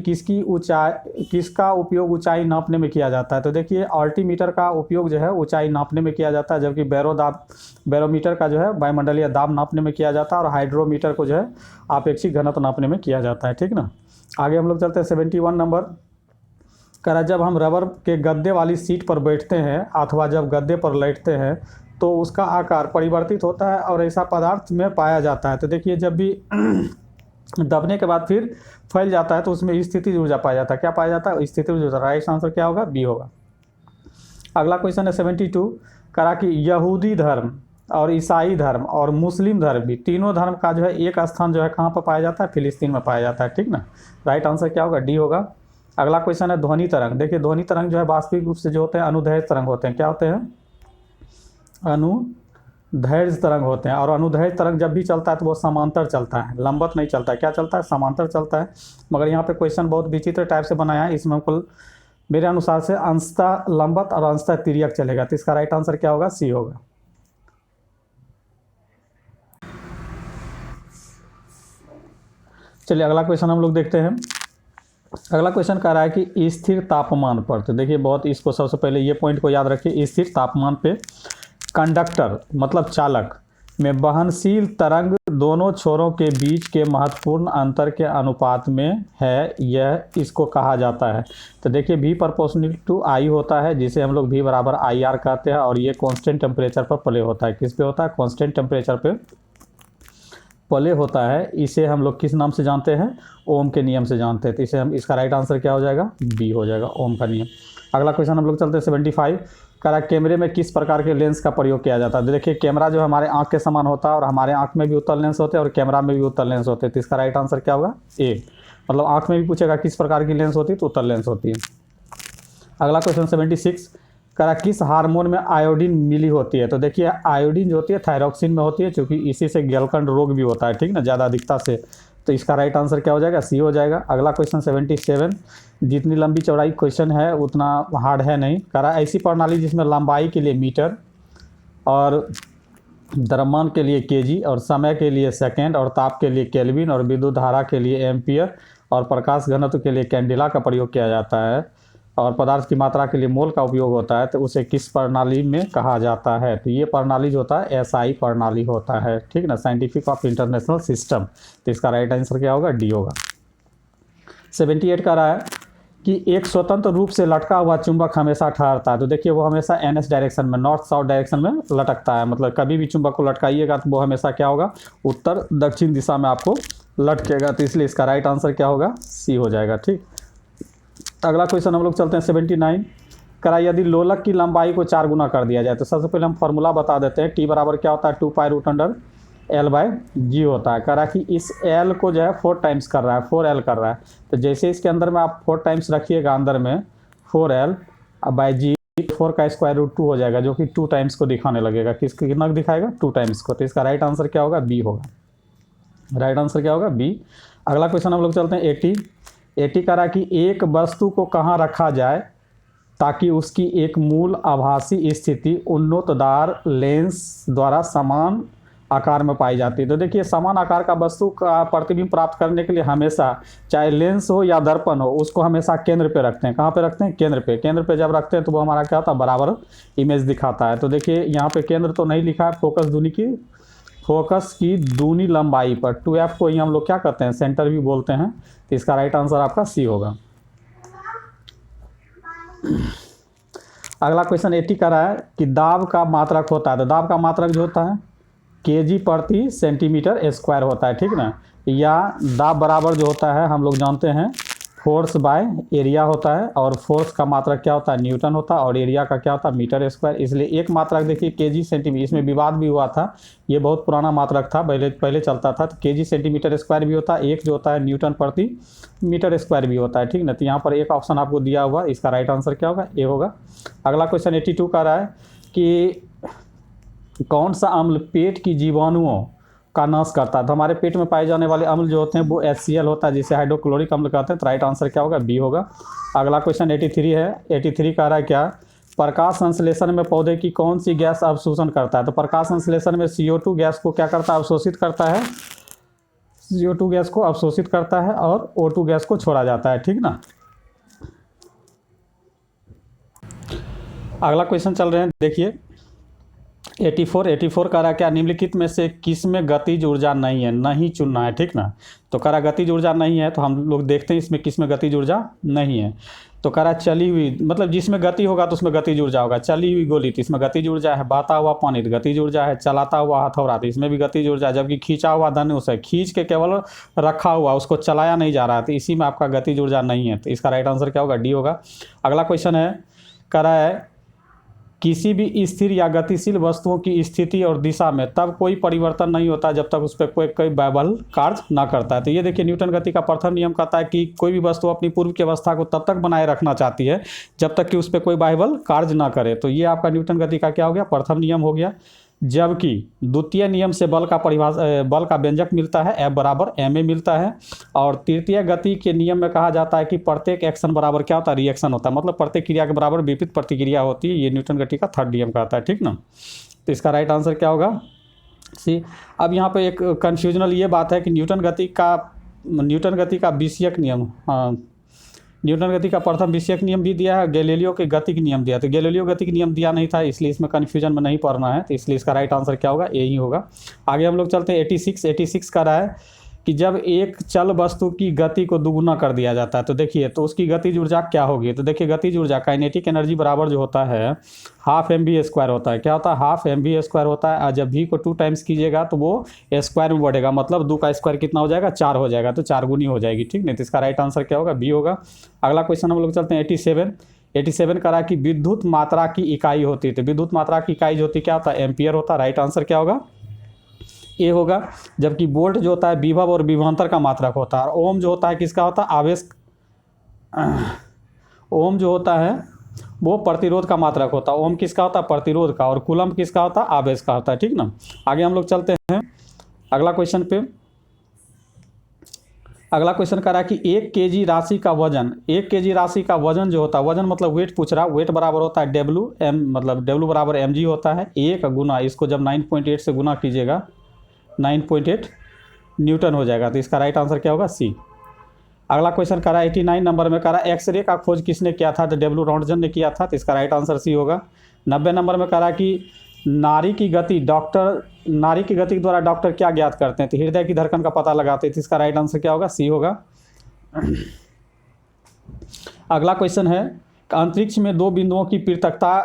किसका उपयोग ऊंचाई नापने में किया जाता है। तो देखिए अल्टीमीटर का उपयोग जो है ऊंचाई नापने में किया जाता है, जबकि बैरोमीटर का जो है वायुमंडलीय दाब नापने में किया जाता है, और हाइड्रोमीटर को जो है आपेक्षिक घनत्व नापने में किया जाता है, ठीक ना। आगे हम लोग चलते हैं 71 नंबर कह रहा जब हम रबर के गद्दे वाली सीट पर बैठते हैं अथवा जब गद्दे पर लेटते हैं तो उसका आकार परिवर्तित होता है और ऐसा पदार्थ में पाया जाता है। तो देखिए जब भी दबने के बाद फिर फैल जाता है तो उसमें स्थिति ऊर्जा पाया जाता है। क्या पाया जाता है, स्थिति ऊर्जा। राइट आंसर क्या होगा, बी होगा। अगला क्वेश्चन है 72 करा कि यहूदी धर्म और ईसाई धर्म और मुस्लिम धर्म भी तीनों धर्म का जो है एक स्थान जो है कहाँ पर पाया जाता है, फिलिस्तीन में पाया जाता है, ठीक ना। राइट आंसर क्या होगा, डी होगा। अगला क्वेश्चन है ध्वनि तरंग। देखिए ध्वनि तरंग जो है वास्तविक रूप से जो होते हैं अनुदैर्घ्य तरंग होते हैं। क्या होते हैं, अनुदैर्घ्य तरंग होते हैं। और अनुदैर्घ्य तरंग जब भी चलता है तो वो समांतर चलता है, लंबवत नहीं चलता है। क्या चलता है, समांतर चलता है। मगर यहाँ पे क्वेश्चन बहुत विचित्र टाइप से बनाया है। इसमें हमको मेरे अनुसार से अंशतः लंबवत और अंशतः तिर्यक चलेगा। तो इसका राइट आंसर क्या होगा, सी होगा। चलिए अगला क्वेश्चन हम लोग देखते हैं। अगला क्वेश्चन कह रहा है कि स्थिर तापमान पर, तो देखिए बहुत इसको सबसे पहले ये पॉइंट को याद रखिए, स्थिर तापमान पे कंडक्टर मतलब चालक में वहनशील तरंग दोनों छोरों के बीच के महत्वपूर्ण अंतर के अनुपात में है, यह इसको कहा जाता है। तो देखिए V प्रोपोर्शनल टू I होता है, जिसे हम लोग V बराबर IR कहते हैं, और ये कांस्टेंट टेम्परेचर पर प्ले होता है। किस पे होता है, कांस्टेंट टेम्परेचर पे प्ले होता है। इसे हम लोग किस नाम से जानते हैं, ओम के नियम से जानते हैं। तो इसे हम, इसका राइट आंसर क्या हो जाएगा, बी हो जाएगा, ओम का नियम। अगला क्वेश्चन हम लोग चलते हैं 75 करा कैमरे में किस प्रकार के लेंस का प्रयोग किया जाता है। तो देखिए कैमरा जो हमारे आंख के समान होता है और हमारे आंख में भी उत्तल लेंस होते हैं और कैमरा में भी उत्तल लेंस होते हैं। तो इसका राइट आंसर क्या होगा, ए। मतलब आंख में भी पूछेगा किस प्रकार की लेंस होती है तो उत्तल लेंस होती है। अगला क्वेश्चन 76 करा किस हार्मोन में आयोडीन मिली होती है। तो देखिए आयोडीन जो होती है थायरॉक्सिन में होती है, क्योंकि इसी से गलकंड रोग भी होता है, ठीक ना, ज़्यादा अधिकता से। तो इसका राइट आंसर क्या हो जाएगा, सी हो जाएगा। अगला क्वेश्चन 77, जितनी लंबी चौड़ाई क्वेश्चन है उतना हार्ड है नहीं। करा ऐसी प्रणाली जिसमें लंबाई के लिए मीटर और द्रव्यमान के लिए केजी और समय के लिए सेकेंड और ताप के लिए केल्विन और विद्युत धारा के लिए एम्पियर और प्रकाश घनत्व के लिए कैंडिला का प्रयोग किया जाता है और पदार्थ की मात्रा के लिए मोल का उपयोग होता है, तो उसे किस प्रणाली में कहा जाता है। तो ये प्रणाली जो होता है एसआई प्रणाली होता है, ठीक ना, साइंटिफिक ऑफ इंटरनेशनल सिस्टम। तो इसका राइट आंसर क्या होगा, डी होगा। 78 का रहा है कि एक स्वतंत्र रूप से लटका हुआ चुंबक हमेशा ठहरता है। तो देखिए वो हमेशा एनएस डायरेक्शन में, नॉर्थ साउथ डायरेक्शन में लटकता है, मतलब कभी भी चुंबक को लटकाइएगा तो वो हमेशा क्या होगा, उत्तर दक्षिण दिशा में आपको लटकेगा। तो इसलिए इसका राइट आंसर क्या होगा, सी हो जाएगा, ठीक। अगला क्वेश्चन हम लोग चलते हैं 79 करा यदि लोलक की लंबाई को 4 गुना कर दिया जाए। तो सबसे पहले हम फॉर्मूला बता देते हैं। टी बराबर क्या होता है, 2π√L/g होता है। करा कि इस L को जो है 4 टाइम्स कर रहा है, 4L कर रहा है। तो जैसे इसके अंदर में आप 4 टाइम्स रखिएगा अंदर में 4L बाई जी, 4 का स्क्वायर रूट 2 हो जाएगा, जो कि 2 टाइम्स को दिखाने लगेगा। कितना दिखाएगा, 2 टाइम्स को। तो इसका राइट आंसर क्या होगा, बी होगा। राइट आंसर क्या होगा, बी। अगला क्वेश्चन हम लोग चलते हैं 80 करा कि एक वस्तु को कहाँ रखा जाए ताकि उसकी एक मूल आभासी स्थिति उन्नतदार लेंस द्वारा समान आकार में पाई जाती है। तो देखिए समान आकार का वस्तु का प्रतिबिंब प्राप्त करने के लिए हमेशा चाहे लेंस हो या दर्पण हो, उसको हमेशा केंद्र पे रखते हैं। कहाँ पे रखते हैं, केंद्र पे। केंद्र पे जब रखते हैं तो वो हमारा क्या होता है, बराबर इमेज दिखाता है। तो देखिए यहाँ पे केंद्र तो नहीं लिखा है, फोकस की दूनी लंबाई पर 2f को ही हम लोग क्या कहते हैं, सेंटर भी बोलते हैं। तो इसका राइट आंसर आपका सी होगा। अगला क्वेश्चन 80 का रहा है कि दाब का मात्रक होता है। तो दाब का मात्रक जो होता है केजी प्रति सेंटीमीटर स्क्वायर होता है, ठीक ना। या दाब बराबर जो होता है हम लोग जानते हैं फोर्स बाय एरिया होता है, और फोर्स का मात्रक क्या होता है, न्यूटन होता है, और एरिया का क्या होता है, मीटर स्क्वायर। इसलिए एक मात्रक देखिए केजी सेंटीमीटर, इसमें विवाद भी हुआ था, ये बहुत पुराना मात्रक था, पहले चलता था। तो केजी सेंटीमीटर स्क्वायर भी होता है, एक जो होता है न्यूटन प्रति मीटर स्क्वायर भी होता है, ठीक ना। तो यहाँ पर एक ऑप्शन आपको दिया हुआ, इसका राइट आंसर क्या होगा, ए होगा। अगला क्वेश्चन 82 का रहा है कि कौन सा अम्ल पेट की जीवाणुओं का नाश करता है। तो हमारे पेट में पाए जाने वाले अम्ल जो होते हैं वो HCl होता है, जिसे हाइड्रोक्लोरिक अम्ल कहते हैं। तो राइट आंसर क्या होगा, बी होगा। अगला क्वेश्चन 83 है। 83 का रहा है क्या, प्रकाश संश्लेषण में पौधे की कौन सी गैस अवशोषण करता है। तो प्रकाश संश्लेषण में CO2 गैस को क्या करता है, अवशोषित करता है, CO2 गैस को अवशोषित करता है और O2 गैस को छोड़ा जाता है, ठीक ना। अगला क्वेश्चन चल रहे हैं, देखिए 84 का रहा क्या, निम्नलिखित में से किस में गतिज ऊर्जा नहीं है, नहीं चुनना है, ठीक ना। तो करा गतिज ऊर्जा नहीं है, तो हम लोग देखते हैं इसमें किस में गतिज ऊर्जा नहीं है। तो करा चली हुई, मतलब जिसमें गति होगा तो उसमें गतिज ऊर्जा होगा। चली हुई गोली तो इसमें गतिज ऊर्जा है, बहता हुआ पानी तो गतिज ऊर्जा है, चलाता हुआ हथौड़ा तो इसमें भी गतिज ऊर्जा है। जबकि खींचा हुआ धनुष है, खींच के केवल रखा हुआ, उसको चलाया नहीं जा रहा है, तो इसी में आपका गतिज ऊर्जा नहीं है। तो इसका राइट आंसर क्या होगा, डी होगा। अगला क्वेश्चन है, करा है किसी भी स्थिर या गतिशील वस्तुओं की स्थिति और दिशा में तब कोई परिवर्तन नहीं होता जब तक उस पर कोई बल कार्य ना करता है। तो ये देखिए न्यूटन गति का प्रथम नियम कहता है कि कोई भी वस्तु अपनी पूर्व की अवस्था को तब तक बनाए रखना चाहती है जब तक कि उस पर कोई बाह्य बल कार्य ना करे। तो ये आपका न्यूटन गति का क्या हो गया, प्रथम नियम हो गया। जबकि द्वितीय नियम से बल का व्यंजक मिलता है, F बराबर ma मिलता है। और तृतीय गति के नियम में कहा जाता है कि प्रत्येक एक्शन बराबर क्या होता है, रिएक्शन होता है, मतलब प्रत्येक क्रिया के बराबर विपरीत प्रतिक्रिया होती है। ये न्यूटन गति का थर्ड नियम कहता है, ठीक ना। तो इसका राइट आंसर क्या होगा, सी। अब यहाँ पे एक कन्फ्यूजनल ये बात है कि न्यूटन गति का विषयक नियम, न्यूटन गति का प्रथम विषयक नियम भी दिया है, गैलीलियो के गतिक नियम दिया। तो गैलीलियो गतिक नियम दिया नहीं था, इसलिए इसमें कन्फ्यूजन में नहीं पड़ना है। तो इसलिए इसका राइट आंसर क्या होगा, ए ही होगा। आगे हम लोग चलते हैं 86 का रहा है कि जब एक चल वस्तु की गति को दुगुना कर दिया जाता है, तो देखिए तो उसकी गतिज ऊर्जा क्या होगी। तो देखिए गतिज ऊर्जा काइनेटिक एनर्जी बराबर जो होता है हाफ mv² होता है। क्या होता है, हाफ mv² होता है। और जब v को 2 टाइम्स कीजिएगा तो वो स्क्वायर में बढ़ेगा, मतलब 2 का स्क्वायर कितना हो जाएगा, 4 हो जाएगा, तो 4 गुनी हो जाएगी, ठीक नहीं। तो इसका राइट आंसर क्या होगा, बी होगा। अगला क्वेश्चन हम लोग चलते हैं 87 करा कि विद्युत मात्रा की इकाई होती है। तो विद्युत मात्रा की इकाई जो होती है क्या होता है, एम्पियर होता है। राइट आंसर क्या होगा, ए होगा। जबकि वोल्ट जो होता है विभव और विभवांतर का मात्रक होता है। और ओम जो होता है किसका होता है, आवेश, ओम जो होता है वो प्रतिरोध का मात्रक होता है। ओम किसका होता है? प्रतिरोध का। और कूलम किसका होता है? आवेश का होता है, ठीक ना। आगे हम लोग चलते हैं अगला क्वेश्चन पे। अगला क्वेश्चन कह रहा है कि 1 kg राशि का वजन, 1 kg राशि का वजन जो होता है, वजन मतलब वेट पूछ रहा है, वेट बराबर होता है डब्ल्यू एम, मतलब डब्ल्यू बराबर एम जी होता है। 1 गुना इसको जब 9.8 से गुना कीजिएगा 9.8 न्यूटन हो जाएगा। तो इसका राइट आंसर क्या होगा? सी। अगला क्वेश्चन करा 89 नंबर में करा एक्सरे का खोज किसने किया था? तो डब्ल्यू रॉन्टजन ने किया था। तो इसका राइट आंसर सी होगा। 90 नंबर में करा कि नारी की गति के द्वारा डॉक्टर क्या ज्ञात करते हैं? तो हृदय की धड़कन का पता लगाते हैं। तो इसका राइट आंसर क्या होगा? सी होगा। अगला क्वेश्चन है अंतरिक्ष में 2 बिंदुओं की पृथकता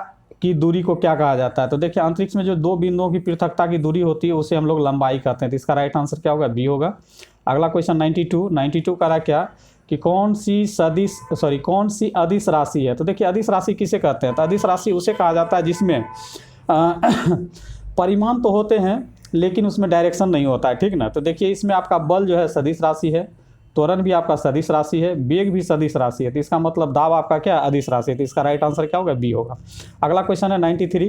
की दूरी को क्या कहा जाता है? तो देखिए अंतरिक्ष में जो 2 बिंदुओं की पृथकता की दूरी होती है उसे हम लोग लंबाई कहते हैं। तो इसका राइट आंसर क्या होगा? बी होगा। अगला क्वेश्चन 92 करा क्या कि कौन सी अदिश राशि है? तो देखिए अदिश राशि किसे कहते हैं? तो अदिश राशि उसे कहा जाता है जिसमें परिमाण तो होते हैं लेकिन उसमें डायरेक्शन नहीं होता है, ठीक ना। तो देखिए इसमें आपका बल जो है सदिश राशि है, त्वरण भी आपका सदिश राशि है, वेग भी सदिश राशि है। तो इसका मतलब दाब आपका क्या है? अदिश राशि है। तो इसका राइट आंसर क्या होगा? बी होगा। अगला क्वेश्चन है 93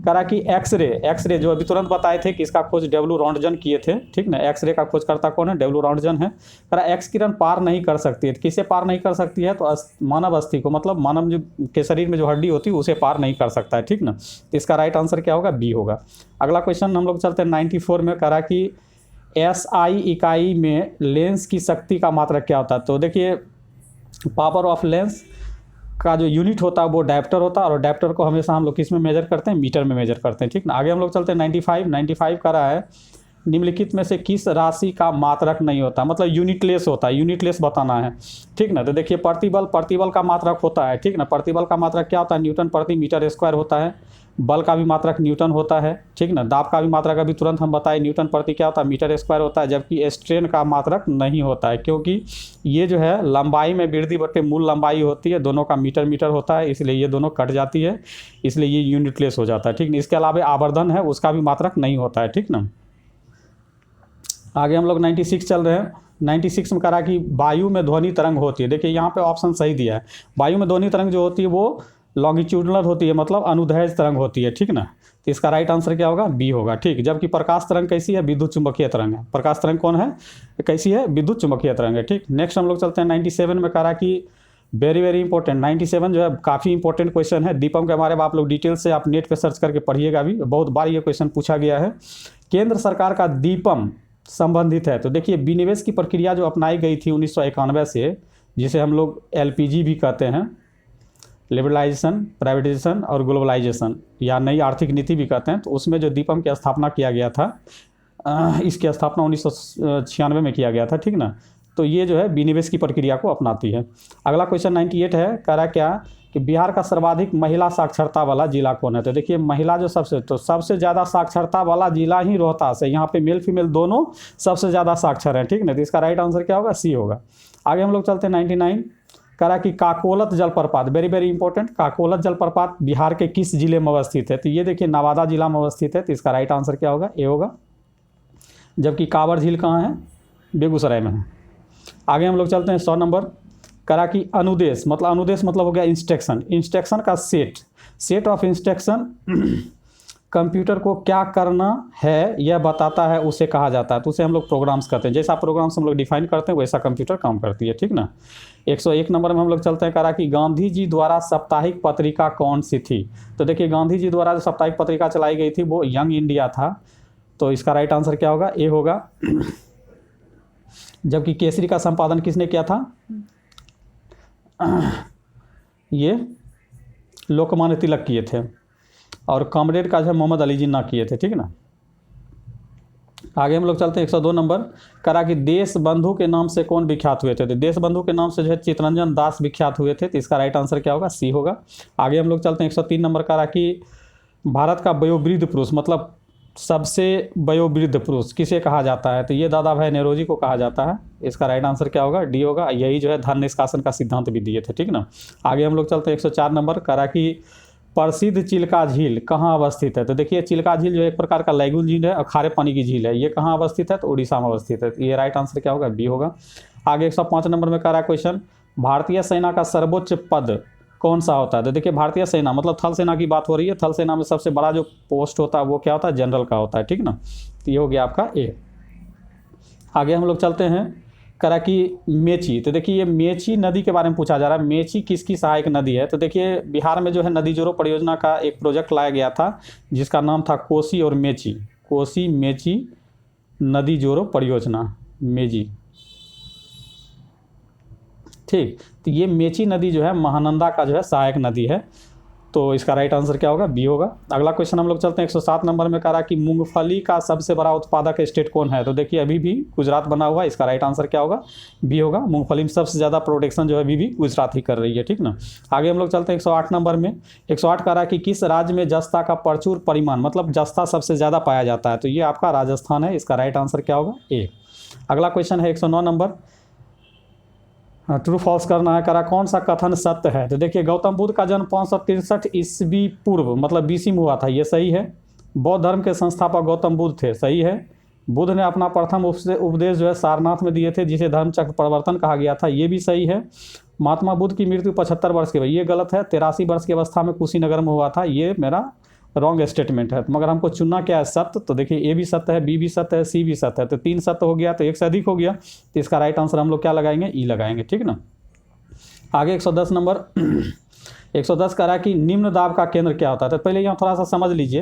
करा कि एक्सरे जो अभी तुरंत बताए थे कि इसका खोज डब्ल्यू रॉन्टजन किए थे, ठीक ना। एक्सरे का खोजकर्ता कौन है? डब्ल्यू रॉन्टजन है। करा एक्स किरण पार नहीं कर सकती है। किसे पार नहीं कर सकती है? तो मानव अस्थि को, मतलब मानव जो के शरीर में जो हड्डी होती है उसे पार नहीं कर सकता है, ठीक ना। तो इसका राइट आंसर क्या होगा? बी होगा। अगला क्वेश्चन हम लोग चलते हैं 94 में करा कि एसआई इकाई में लेंस की शक्ति का मात्रक क्या होता है? तो देखिए पावर ऑफ लेंस का जो यूनिट होता है वो डायप्टर होता है, और डायप्टर को हमेशा हम लोग किस में मेजर करते हैं? मीटर में मेजर करते हैं, ठीक ना। आगे हम लोग चलते हैं 95 का रहा है निम्नलिखित में से किस राशि का मात्रक नहीं होता? मतलब यूनिटलेस होता है, यूनिटलेस बताना है, ठीक ना। तो देखिए प्रतिबल का मात्रक होता है, ठीक ना। प्रतिबल का मात्रक क्या होता है? न्यूटन प्रति मीटर स्क्वायर होता है। बल का भी मात्रक न्यूटन होता है, ठीक ना। दाब का भी मात्रक अभी तुरंत हम बताए न्यूटन प्रति क्या होता है? मीटर स्क्वायर होता है। जबकि स्ट्रेन का मात्रक नहीं होता है, क्योंकि ये जो है लंबाई में वृद्धि बटे मूल लंबाई होती है, दोनों का मीटर होता है, इसलिए ये दोनों कट जाती है, इसलिए ये यूनिटलेस हो जाता है, ठीक ना। इसके अलावा आवर्धन है उसका भी मात्रक नहीं होता है, ठीक ना। आगे हम लोग 96 चल रहे हैं। 96 में करा कि वायु में ध्वनि तरंग होती है। देखिए यहाँ पे ऑप्शन सही दिया है। वायु में ध्वनि तरंग जो होती है वो लॉन्गिट्यूडनल होती है, मतलब अनुदैर्ध्य तरंग होती है, ठीक ना। तो इसका राइट आंसर क्या होगा? बी होगा, ठीक। जबकि प्रकाश तरंग कैसी है? विद्युत चुंबकीय तरंग है। प्रकाश तरंग कौन है? कैसी है? विद्युत चुंबकीय तरंग है, ठीक। नेक्स्ट हम लोग चलते हैं 97 में करा कि वेरी इंपॉर्टेंट 97 जो है काफ़ी इंपॉर्टेंट क्वेश्चन है। दीपम के बारे में आप लोग डिटेल से आप नेट पर सर्च करके पढ़िएगा, भी बहुत बार ये क्वेश्चन पूछा गया है। केंद्र सरकार का दीपम संबंधित है। तो देखिए विनिवेश की प्रक्रिया जो अपनाई गई थी 1991 से, जिसे हम लोग एलपीजी भी कहते हैं, लिबरलाइजेशन, प्राइवेटाइजेशन और ग्लोबलाइजेशन, या नई आर्थिक नीति भी कहते हैं, तो उसमें जो दीपम की स्थापना किया गया था, इसकी स्थापना 1996 में किया गया था, ठीक ना। तो ये जो है विनिवेश की प्रक्रिया को अपनाती है। अगला क्वेश्चन 98 है, कह रहा क्या कि बिहार का सर्वाधिक महिला साक्षरता वाला जिला कौन है? तो देखिए महिला जो सबसे ज़्यादा साक्षरता वाला जिला ही रोहतास है। यहाँ पे मेल फीमेल दोनों सबसे ज़्यादा साक्षर हैं, ठीक ना। तो इसका राइट आंसर क्या होगा? सी होगा। आगे हम लोग चलते हैं 99 करा कि काकोलत जलप्रपात, वेरी इंपॉर्टेंट, काकोलत जलप्रपात बिहार के किस जिले में अवस्थित है? तो ये देखिए नवादा जिला में अवस्थित है। तो इसका राइट आंसर क्या होगा? ए होगा। जबकि कांवर झील कहाँ है? बेगूसराय में है। आगे हम लोग चलते हैं 100 नंबर करा कि अनुदेश मतलब हो गया इंस्ट्रक्शन का सेट ऑफ इंस्ट्रक्शन कंप्यूटर को क्या करना है यह बताता है, उसे कहा जाता है। तो उसे हम लोग प्रोग्राम्स कहते हैं। जैसा प्रोग्राम्स हम लोग डिफाइन करते हैं वैसा कंप्यूटर काम करती है, ठीक ना। 101 नंबर में हम लोग चलते हैं करा कि गांधी जी द्वारा साप्ताहिक पत्रिका कौन सी थी? तो देखिए गांधी जी द्वारा जो साप्ताहिक पत्रिका चलाई गई थी वो यंग इंडिया था। तो इसका राइट आंसर क्या होगा? ए होगा। जबकि केसरी का संपादन किसने किया था? ये लोकमान्य तिलक किए थे, और कॉमरेड का जो है मोहम्मद अली जिन्ना किए थे, ठीक ना। आगे हम लोग चलते हैं 102 नंबर करा कि देश बंधु के नाम से कौन विख्यात हुए थे? तो देश बंधु के नाम से जो है चित्तरंजन दास विख्यात हुए थे। तो इसका राइट आंसर क्या होगा? सी होगा। आगे हम लोग चलते हैं 103 नंबर करा कि भारत का वयोवृद्ध पुरुष, मतलब सबसे वयोवृद्ध पुरुष किसे कहा जाता है? तो ये दादा भाई नेहरूजी को कहा जाता है। इसका राइट आंसर क्या होगा? डी होगा। यही जो है धन निष्कासन का सिद्धांत भी दिए थे, ठीक ना। आगे हम लोग चलते हैं 104 नंबर करा कि प्रसिद्ध चिल्का झील कहाँ अवस्थित है? तो देखिए चिल्का झील जो एक प्रकार का लैगून झील है और खारे पानी की झील है। ये कहाँ अवस्थित है? तो उड़ीसा में अवस्थित है। ये राइट आंसर क्या होगा? बी होगा। आगे 105 नंबर में करा क्वेश्चन भारतीय सेना का सर्वोच्च पद कौन सा होता है? तो देखिए भारतीय सेना, मतलब थल सेना की बात हो रही है। थल सेना में सबसे बड़ा जो पोस्ट होता है वो क्या होता है? जनरल का होता है, ठीक ना। तो ये हो गया आपका ए। आगे हम लोग चलते हैं, करा कि मेची। तो देखिए ये मेची नदी के बारे में पूछा जा रहा है। मेची किसकी सहायक नदी है? तो देखिए बिहार में जो है नदी जोड़ो परियोजना का एक प्रोजेक्ट लाया गया था जिसका नाम था कोसी और मेची। कोसी मेची नदी जोड़ो परियोजना, मेजी, ठीक। तो ये मेची नदी जो है महानंदा का जो है सहायक नदी है। तो इसका राइट आंसर क्या होगा? बी होगा। अगला क्वेश्चन हम लोग चलते हैं 107 नंबर में, करा कि मूंगफली का सबसे बड़ा उत्पादक स्टेट कौन है? तो देखिए अभी भी गुजरात बना हुआ है। इसका राइट आंसर क्या होगा? बी होगा। मूंगफली में सबसे ज़्यादा प्रोडक्शन जो है अभी भी गुजरात ही कर रही है, ठीक ना। आगे हम लोग चलते हैं 108 नंबर में। 108 करा कि किस राज्य में जस्ता का प्रचुर परिमाण, मतलब जस्ता सबसे ज़्यादा पाया जाता है? तो ये आपका राजस्थान है। इसका राइट आंसर क्या होगा? ए। अगला क्वेश्चन है 109 नंबर, ट्रू फॉल्स करना है। करा कौन सा कथन सत्य है? तो देखिए गौतम बुद्ध का जन्म 563 ईस्वी पूर्व मतलब बीसी में हुआ था, ये सही है। बौद्ध धर्म के संस्थापक गौतम बुद्ध थे, सही है। बुद्ध ने अपना प्रथम उपदेश जो है सारनाथ में दिए थे जिसे धर्म चक्र प्रवर्तन कहा गया था, ये भी सही है। महात्मा बुद्ध की मृत्यु 75 वर्ष की हुई, ये गलत है। 83 वर्ष की अवस्था में कुशीनगर में हुआ था, ये मेरा रॉन्ग स्टेटमेंट है। मगर हमको चुनना क्या है? सत्य। तो देखिए ए भी सत्य है, बी भी सत्य है, सी भी सत्य है। तो 3 सत्य हो गया, तो 1 से अधिक हो गया। तो इसका राइट आंसर हम लोग क्या लगाएंगे? ई लगाएंगे, ठीक ना। आगे 110 नंबर 110 करा कि निम्न दाब का केंद्र क्या होता है? तो पहले यहाँ थोड़ा सा समझ लीजिए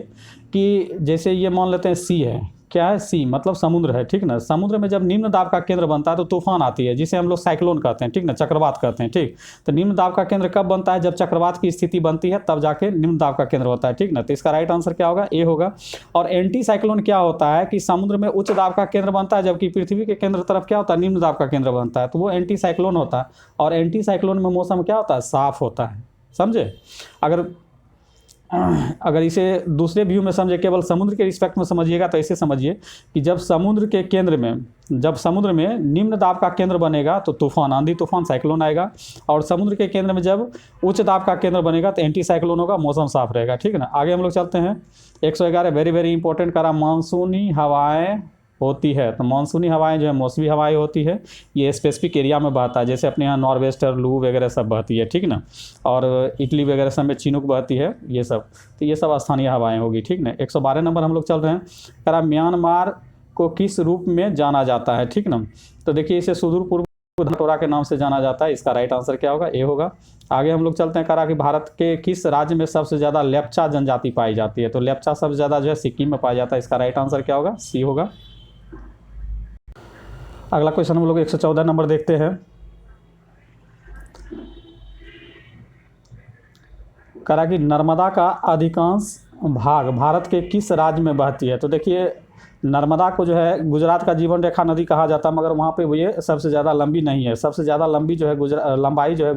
कि जैसे ये मान लेते हैं सी है, क्या है? सी मतलब समुद्र है, ठीक ना। समुद्र में जब निम्न दाब का केंद्र बनता है तो तूफान आती है जिसे हम लोग साइक्लोन कहते हैं, ठीक ना, चक्रवात कहते हैं, ठीक। तो निम्न दाब का केंद्र कब बनता है? जब चक्रवात की स्थिति बनती है तब जाके निम्न दाब का केंद्र होता है, ठीक ना। तो इसका राइट आंसर क्या होगा? ए होगा। और एंटी साइक्लोन क्या होता है कि समुद्र में उच्च दाब का केंद्र बनता है जबकि पृथ्वी के केंद्र तरफ क्या होता है? निम्न दाब का केंद्र बनता है, तो वो एंटी साइक्लोन होता है। और एंटी साइक्लोन में मौसम क्या होता है? साफ होता है, समझे। अगर इसे दूसरे व्यू में समझे, केवल समुद्र के रिस्पेक्ट में समझिएगा तो ऐसे समझिए कि जब समुद्र के केंद्र में, जब समुद्र में निम्न दाब का केंद्र बनेगा तो तूफान, आंधी तूफान, साइक्लोन आएगा। और समुद्र के केंद्र में जब उच्च दाब का केंद्र बनेगा तो एंटी साइक्लोन होगा, मौसम साफ रहेगा, ठीक है ना। आगे हम लोग चलते हैं 111 वेरी वेरी इंपॉर्टेंट करा, मानसूनी हवाएं होती है। तो मानसूनी हवाएं जो है मौसमी हवाएं होती है, ये स्पेसिफिक एरिया में बहता है, जैसे अपने यहाँ नॉर्वेस्टर, लू वगैरह सब बहती है, ठीक ना। और इटली वगैरह सब में चिनूक बहती है, ये सब। तो ये सब स्थानीय हवाएं होगी, ठीक ना। 112 नंबर हम लोग चल रहे हैं, करा म्यांमार को किस रूप में जाना जाता है, ठीक ना। तो देखिए इसे सुदूर पूर्व धनटोरा के नाम से जाना जाता है, इसका राइट आंसर क्या होगा? ए होगा। आगे हम लोग चलते हैं, करा कि भारत के किस राज्य में सबसे ज़्यादा लेप्चा जनजाति पाई जाती है? तो लेप्चा सबसे ज़्यादा जो है सिक्किम में पाया जाता है, इसका राइट आंसर क्या होगा? सी होगा। अगला क्वेश्चन हम लोग 114 नंबर देखते हैं, करा कि नर्मदा का अधिकांश भाग भारत के किस राज्य में बहती है? तो देखिए नर्मदा को जो है गुजरात का जीवन रेखा नदी कहा जाता है, मगर वहाँ पे वो ये सबसे ज़्यादा लंबी नहीं है। सबसे ज़्यादा लंबी जो है लंबाई जो है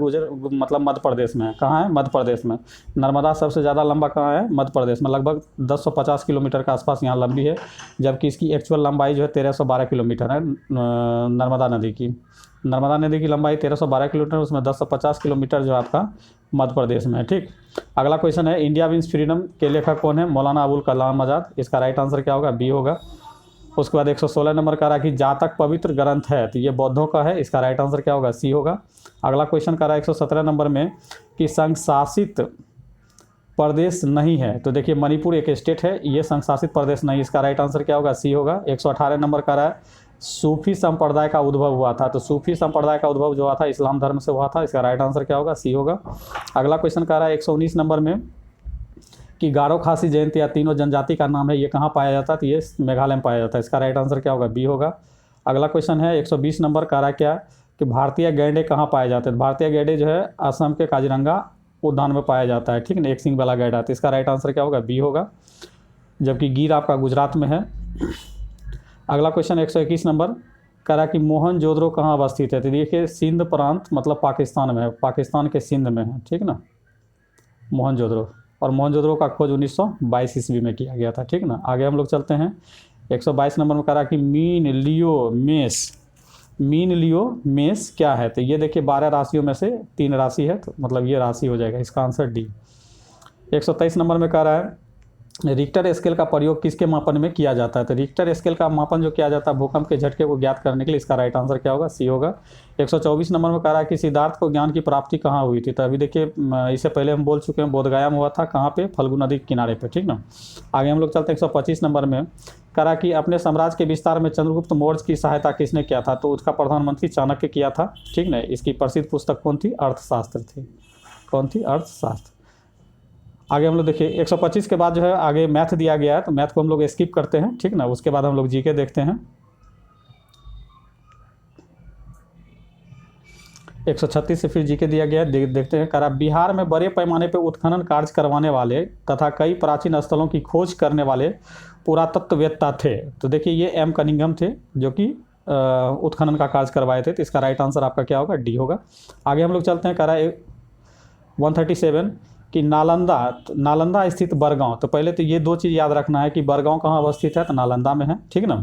मतलब मध्य प्रदेश में है। कहाँ है? मध्य प्रदेश में। नर्मदा सबसे ज़्यादा लंबा कहाँ है? मध्य प्रदेश में, लगभग 1050 किलोमीटर के आसपास यहाँ लंबी है, जबकि इसकी एक्चुअल लंबाई जो है 1312 किलोमीटर है। नर्मदा नदी की लंबाई 1312 किलोमीटर, उसमें 1050 किलोमीटर जो आपका मध्य प्रदेश में है, ठीक। अगला क्वेश्चन है, इंडिया विंस फ्रीडम के लेखक कौन है? मौलाना अबुल कलाम आज़ाद, इसका राइट आंसर क्या होगा? बी होगा। उसके बाद 116 नंबर का रहा कि जातक पवित्र ग्रंथ है, तो ये बौद्धों का है, इसका राइट आंसर क्या होगा? सी होगा। अगला क्वेश्चन का रहा 117 नंबर में कि संघ शासित प्रदेश नहीं है, तो देखिए मणिपुर एक स्टेट है, ये संघ शासित प्रदेश नहीं, इसका राइट आंसर क्या होगा? सी होगा। 118 नंबर का रहा है सूफी संप्रदाय का उद्भव हुआ था, तो सूफी संप्रदाय का उद्भव जो हुआ था इस्लाम धर्म से हुआ था, इसका राइट आंसर क्या होगा? सी होगा। अगला क्वेश्चन का रहा है 119 नंबर में कि गारो खासी जयंती या तीनों जनजाति का नाम है, ये कहाँ पाया जाता है? तो ये मेघालय में पाया जाता है, इसका राइट आंसर क्या होगा? बी होगा। अगला क्वेश्चन है 120 नंबर का रहा क्या कि भारतीय गैंडे कहाँ पाए जाते हैं? भारतीय गैंडे जो है असम के काजीरंगा उद्यान में पाया जाता है, ठीक है, एक सिंग वाला गैंडा, तो इसका राइट आंसर क्या होगा? बी होगा। जबकि गिर आपका गुजरात में है। अगला क्वेश्चन 121 नंबर करा कि मोहनजोदड़ो कहाँ अवस्थित है? तो देखिए सिंध प्रांत मतलब पाकिस्तान में है, पाकिस्तान के सिंध में है, ठीक ना मोहनजोदड़ो। और मोहनजोदड़ो का खोज 1922 ईस्वी में किया गया था, ठीक ना। आगे हम लोग चलते हैं 122 नंबर में करा कि मीन लियो मेष क्या है? तो ये देखिए 12 राशियों में से 3 राशि है, तो मतलब ये राशि हो जाएगा, इसका आंसर डी। 123 नंबर में कह रहा है रिक्टर स्केल का प्रयोग किसके मापन में किया जाता है? तो रिक्टर स्केल का मापन जो किया जाता है भूकंप के झटके को ज्ञात करने के लिए, इसका राइट आंसर क्या होगा? सी होगा। 124 नंबर में कह रहा है कि सिद्धार्थ को ज्ञान की प्राप्ति कहाँ हुई थी? तो अभी देखिए इससे पहले हम बोल चुके हैं, बोधगया में हुआ था। कहाँ पे? फल्गु नदी के किनारे पे, ठीक ना। आगे हम लोग चलते हैं 125 नंबर में, कह रहा कि अपने साम्राज्य के विस्तार में चंद्रगुप्त मौर्य की सहायता किसने किया था? तो उसका प्रधानमंत्री चाणक्य किया था, ठीक ना। इसकी प्रसिद्ध पुस्तक कौन थी? अर्थशास्त्र थी। कौन थी? अर्थशास्त्र। आगे हम लोग देखिए 125 के बाद जो है आगे मैथ दिया गया है, तो मैथ को हम लोग स्किप करते हैं, ठीक ना। उसके बाद हम लोग जीके देखते हैं। 136 से फिर जीके दिया गया है, देखते हैं। करा बिहार में बड़े पैमाने पर उत्खनन कार्य करवाने वाले तथा कई प्राचीन स्थलों की खोज करने वाले पुरातत्ववेत्ता थे। तो देखिए ये एम कनिंघम थे जो कि उत्खनन का कार्य करवाए थे। तो इसका राइट आंसर आपका क्या होगा? डी होगा। आगे हम लोग चलते हैं। करा 137 कि नालंदा स्थित बरगांव। तो पहले तो ये दो चीज़ याद रखना है कि बरगांव कहाँ अवस्थित है? तो नालंदा में है, ठीक ना।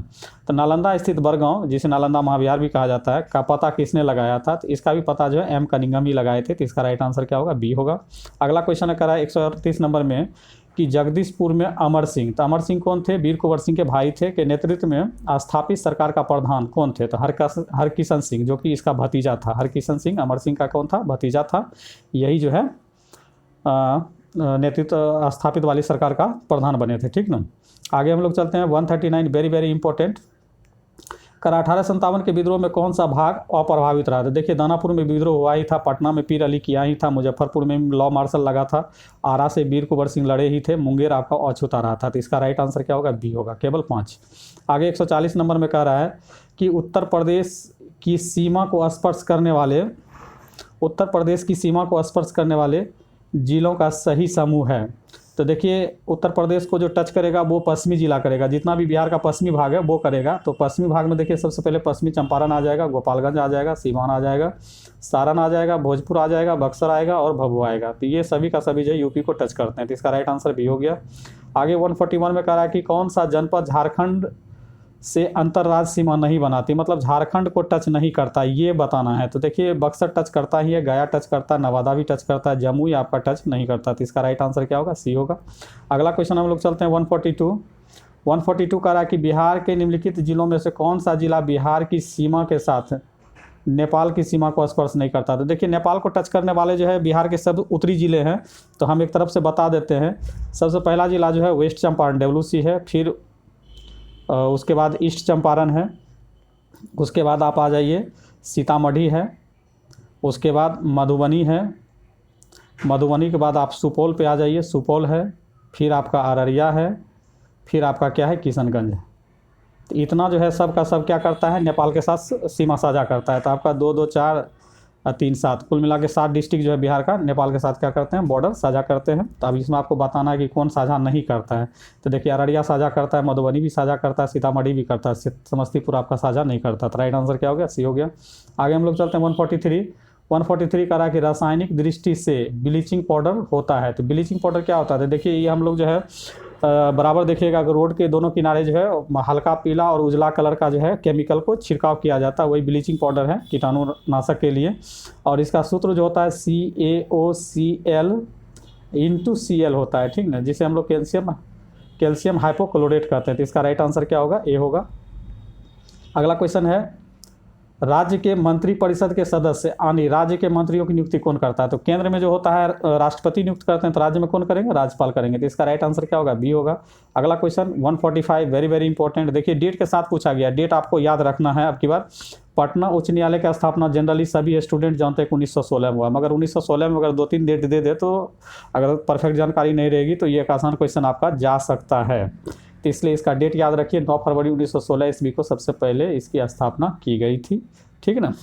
तो नालंदा स्थित बरगांव, जिसे नालंदा महाविहार भी कहा जाता है, का पता किसने लगाया था? तो इसका भी पता जो है एम कनिंघम ही लगाए थे। तो इसका राइट आंसर क्या होगा? बी होगा। अगला क्वेश्चन है, करा 138 नंबर में कि जगदीशपुर में अमर सिंह, तो अमर सिंह कौन थे? वीर कुंवर सिंह के भाई थे, के नेतृत्व में स्थापित सरकार का प्रधान कौन थे? तो हरकिशन सिंह, जो कि इसका भतीजा था। हरकिशन सिंह अमर सिंह का कौन था? भतीजा था। यही जो है नेतृत्व स्थापित वाली सरकार का प्रधान बने थे, ठीक ना। आगे हम लोग चलते हैं 139, वेरी वेरी इंपॉर्टेंट। कर 1857 के विद्रोह में कौन सा भाग अप्रभावित रहा था? देखिए दानापुर में विद्रोह हुआ ही था, पटना में पीर अली किया ही था, मुजफ्फरपुर में लॉ मार्शल लगा था, आरा से वीर कुंवर सिंह लड़े ही थे, मुंगेर आपका अछूता रहा था। तो इसका राइट आंसर क्या होगा? बी होगा। केवल 5। आगे 140 नंबर में कह रहा है कि उत्तर प्रदेश की सीमा को स्पर्श करने वाले जिलों का सही समूह है। तो देखिए उत्तर प्रदेश को जो टच करेगा वो पश्चिमी जिला करेगा, जितना भी बिहार का पश्चिमी भाग है वो करेगा। तो पश्चिमी भाग में देखिए सबसे पहले पश्चिमी चंपारण आ जाएगा, गोपालगंज आ जाएगा, सीवान आ जाएगा, सारण आ जाएगा, भोजपुर आ जाएगा, बक्सर आएगा और भभुआ आएगा। तो ये सभी का सभी जो यूपी को टच करते हैं। तो इसका राइट आंसर भी हो गया। आगे 141 में कह रहा है कि कौन सा जनपद झारखंड से अंतर्राज्य सीमा नहीं बनाती, मतलब झारखंड को टच नहीं करता, ये बताना है। तो देखिए बक्सर टच करता ही है, गया टच करता है, नवादा भी टच करता है, जमुई आपका टच नहीं करता। तो इसका राइट आंसर क्या होगा? सी होगा। अगला क्वेश्चन हम लोग चलते हैं 142 कह रहा है कि बिहार के निम्नलिखित जिलों में से कौन सा जिला बिहार की सीमा के साथ नेपाल की सीमा को स्पर्श नहीं करता? तो देखिए नेपाल को टच करने वाले जो है बिहार के सब उत्तरी जिले हैं। तो हम एक तरफ से बता देते हैं। सबसे पहला जिला जो है वेस्ट चंपारण WC है, फिर उसके बाद ईस्ट चंपारण है, उसके बाद आप आ जाइए सीतामढ़ी है, उसके बाद मधुबनी है, मधुबनी के बाद आप सुपौल पे आ जाइए, सुपौल है, फिर आपका अररिया है, फिर आपका क्या है? किशनगंज है। तो इतना जो है सब का सब क्या करता है? नेपाल के साथ सीमा साझा करता है। तो आपका 2 2 4 3 7 कुल मिला के 7 डिस्ट्रिक्ट जो है बिहार का नेपाल के साथ क्या करते हैं? बॉर्डर साझा करते हैं। तो अब इसमें आपको बताना है कि कौन साझा नहीं करता है। तो देखिए अररिया साझा करता है, मधुबनी भी साझा करता है, सीतामढ़ी भी करता है, समस्तीपुर आपका साझा नहीं करता। तो राइट आंसर क्या हो गया? सी हो गया। आगे हम लोग चलते हैं 143 कह रहा है कि रासायनिक दृष्टि से ब्लीचिंग पाउडर होता है। तो ब्लीचिंग पाउडर क्या होता है? तो देखिए ये हम लोग जो है बराबर देखिएगा कि रोड के दोनों किनारे जो है हल्का पीला और उजला कलर का जो है केमिकल को छिड़काव किया जाता है, वही ब्लीचिंग पाउडर है कीटाणुनाशक के लिए। और इसका सूत्र जो होता है CaOCl/Cl होता है, ठीक ना, जिसे हम लोग कैल्शियम हाइपोक्लोरेट कहते हैं। तो इसका राइट आंसर क्या होगा? ए होगा। अगला क्वेश्चन है राज्य के मंत्रिपरिषद के सदस्य यानी राज्य के मंत्रियों की नियुक्ति कौन करता है? तो केंद्र में जो होता है राष्ट्रपति नियुक्त करते हैं, तो राज्य में कौन करेंगे? राज्यपाल करेंगे। तो इसका राइट आंसर क्या होगा? बी होगा। अगला क्वेश्चन 145 वेरी वेरी इंपॉर्टेंट। देखिए डेट के साथ पूछा गया, डेट आपको याद रखना है। अब की बार पटना उच्च न्यायालय की स्थापना जनरली सभी स्टूडेंट जानते हैं 1916 में हुआ, मगर 1916 में अगर 2-3 डेट दे दे तो अगर परफेक्ट जानकारी नहीं रहेगी तो ये एक आसान क्वेश्चन आपका जा सकता है। तो इसलिए इसका डेट याद रखिए, 9 फरवरी 1916 ईस्वी को सबसे पहले इसकी स्थापना की गई थी, ठीक है ना।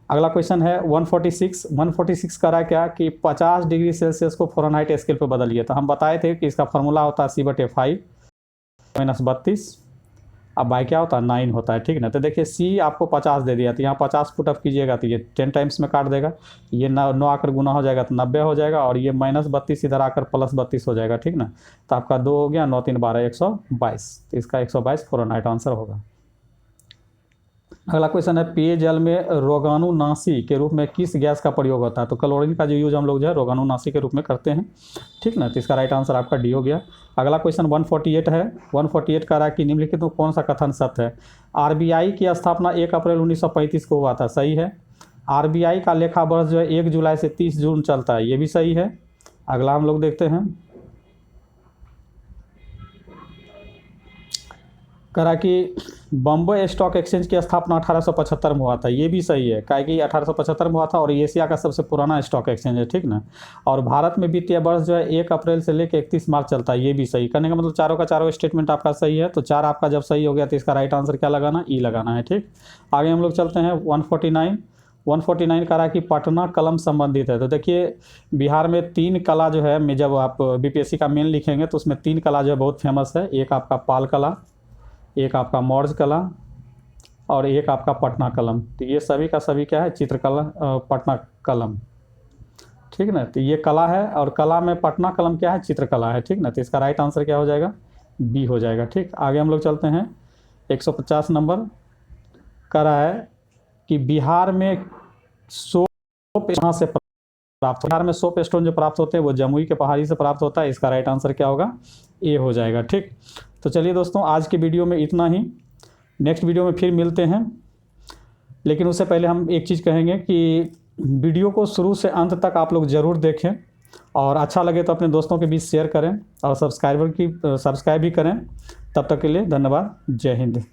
अगला क्वेश्चन है 146 कह रहा है क्या कि 50 डिग्री सेल्सियस को फ़ारेनहाइट स्केल पर बदलिए। तो हम बताए थे कि इसका फॉर्मूला होता है C/5 -32, अब बाई क्या होता है? 9 होता है, ठीक है ना। तो देखिए C आपको 50 दे दिया, तो यहाँ 50 पुट अप कीजिएगा तो ये 10 टाइम्स में काट देगा, ये 9 आकर गुना हो जाएगा तो 90 हो जाएगा, और ये -32 इधर आकर +32 हो जाएगा, ठीक ना। तो आपका 2 हो गया, 9 3 12 122। तो इसका 122 फ़ारेनहाइट आंसर होगा। अगला क्वेश्चन है, पेयजल में रोगाणुनाशी के रूप में किस गैस का प्रयोग होता है? तो क्लोरीन का जो यूज हम लोग जो है रोगाणुनाशी के रूप में करते हैं, ठीक ना। तो इसका राइट आंसर आपका डी हो गया। अगला क्वेश्चन 148 है। 148 कह रहा है कि निम्नलिखित में कौन सा कथन सत्य है? आरबीआई की स्थापना 1 अप्रैल 1935 को हुआ था, सही है। आरबीआई का लेखा वर्ष जो है 1 जुलाई से 30 जून चलता है, ये भी सही है। अगला हम लोग देखते हैं, करा कि बॉम्बे स्टॉक एक्सचेंज की स्थापना 1875 में हुआ था, ये भी सही है। क्या कि 1875 में हुआ था और एशिया का सबसे पुराना स्टॉक एक्सचेंज है, ठीक ना। और भारत में वित्तीय वर्ष जो है 1 अप्रैल से लेकर 31 मार्च चलता है, ये भी सही। करने का मतलब चारों का चारों स्टेटमेंट आपका सही है। तो 4 आपका जब सही हो गया तो इसका राइट आंसर क्या लगाना, ई लगाना है, ठीक। आगे हम लोग चलते हैं 149 करा कि पटना कलम संबंधित है। तो देखिए बिहार में 3 कला जो है, में जब आप बीपीएससी का मेन लिखेंगे तो उसमें 3 कला जो है बहुत फेमस है। एक आपका पाल कला, एक आपका मौर्य कला और एक आपका पटना कलम। तो ये सभी का सभी क्या है, चित्रकला, पटना कलम, ठीक ना। तो ये कला है और कला में पटना कलम क्या है, चित्रकला है, ठीक ना। तो इसका राइट आंसर क्या हो जाएगा, बी हो जाएगा, ठीक। आगे हम लोग चलते हैं 150 नंबर का रहा है कि बिहार में सोप कहाँ से प्राप्त, बिहार में सोप स्टोन जो प्राप्त होते हैं वो जमुई के पहाड़ी से प्राप्त होता है। इसका राइट आंसर क्या होगा, ए हो जाएगा, ठीक। तो चलिए दोस्तों, आज की वीडियो में इतना ही। नेक्स्ट वीडियो में फिर मिलते हैं, लेकिन उससे पहले हम एक चीज़ कहेंगे कि वीडियो को शुरू से अंत तक आप लोग ज़रूर देखें और अच्छा लगे तो अपने दोस्तों के बीच शेयर करें और सब्सक्राइब भी करें। तब तक के लिए धन्यवाद। जय हिंद।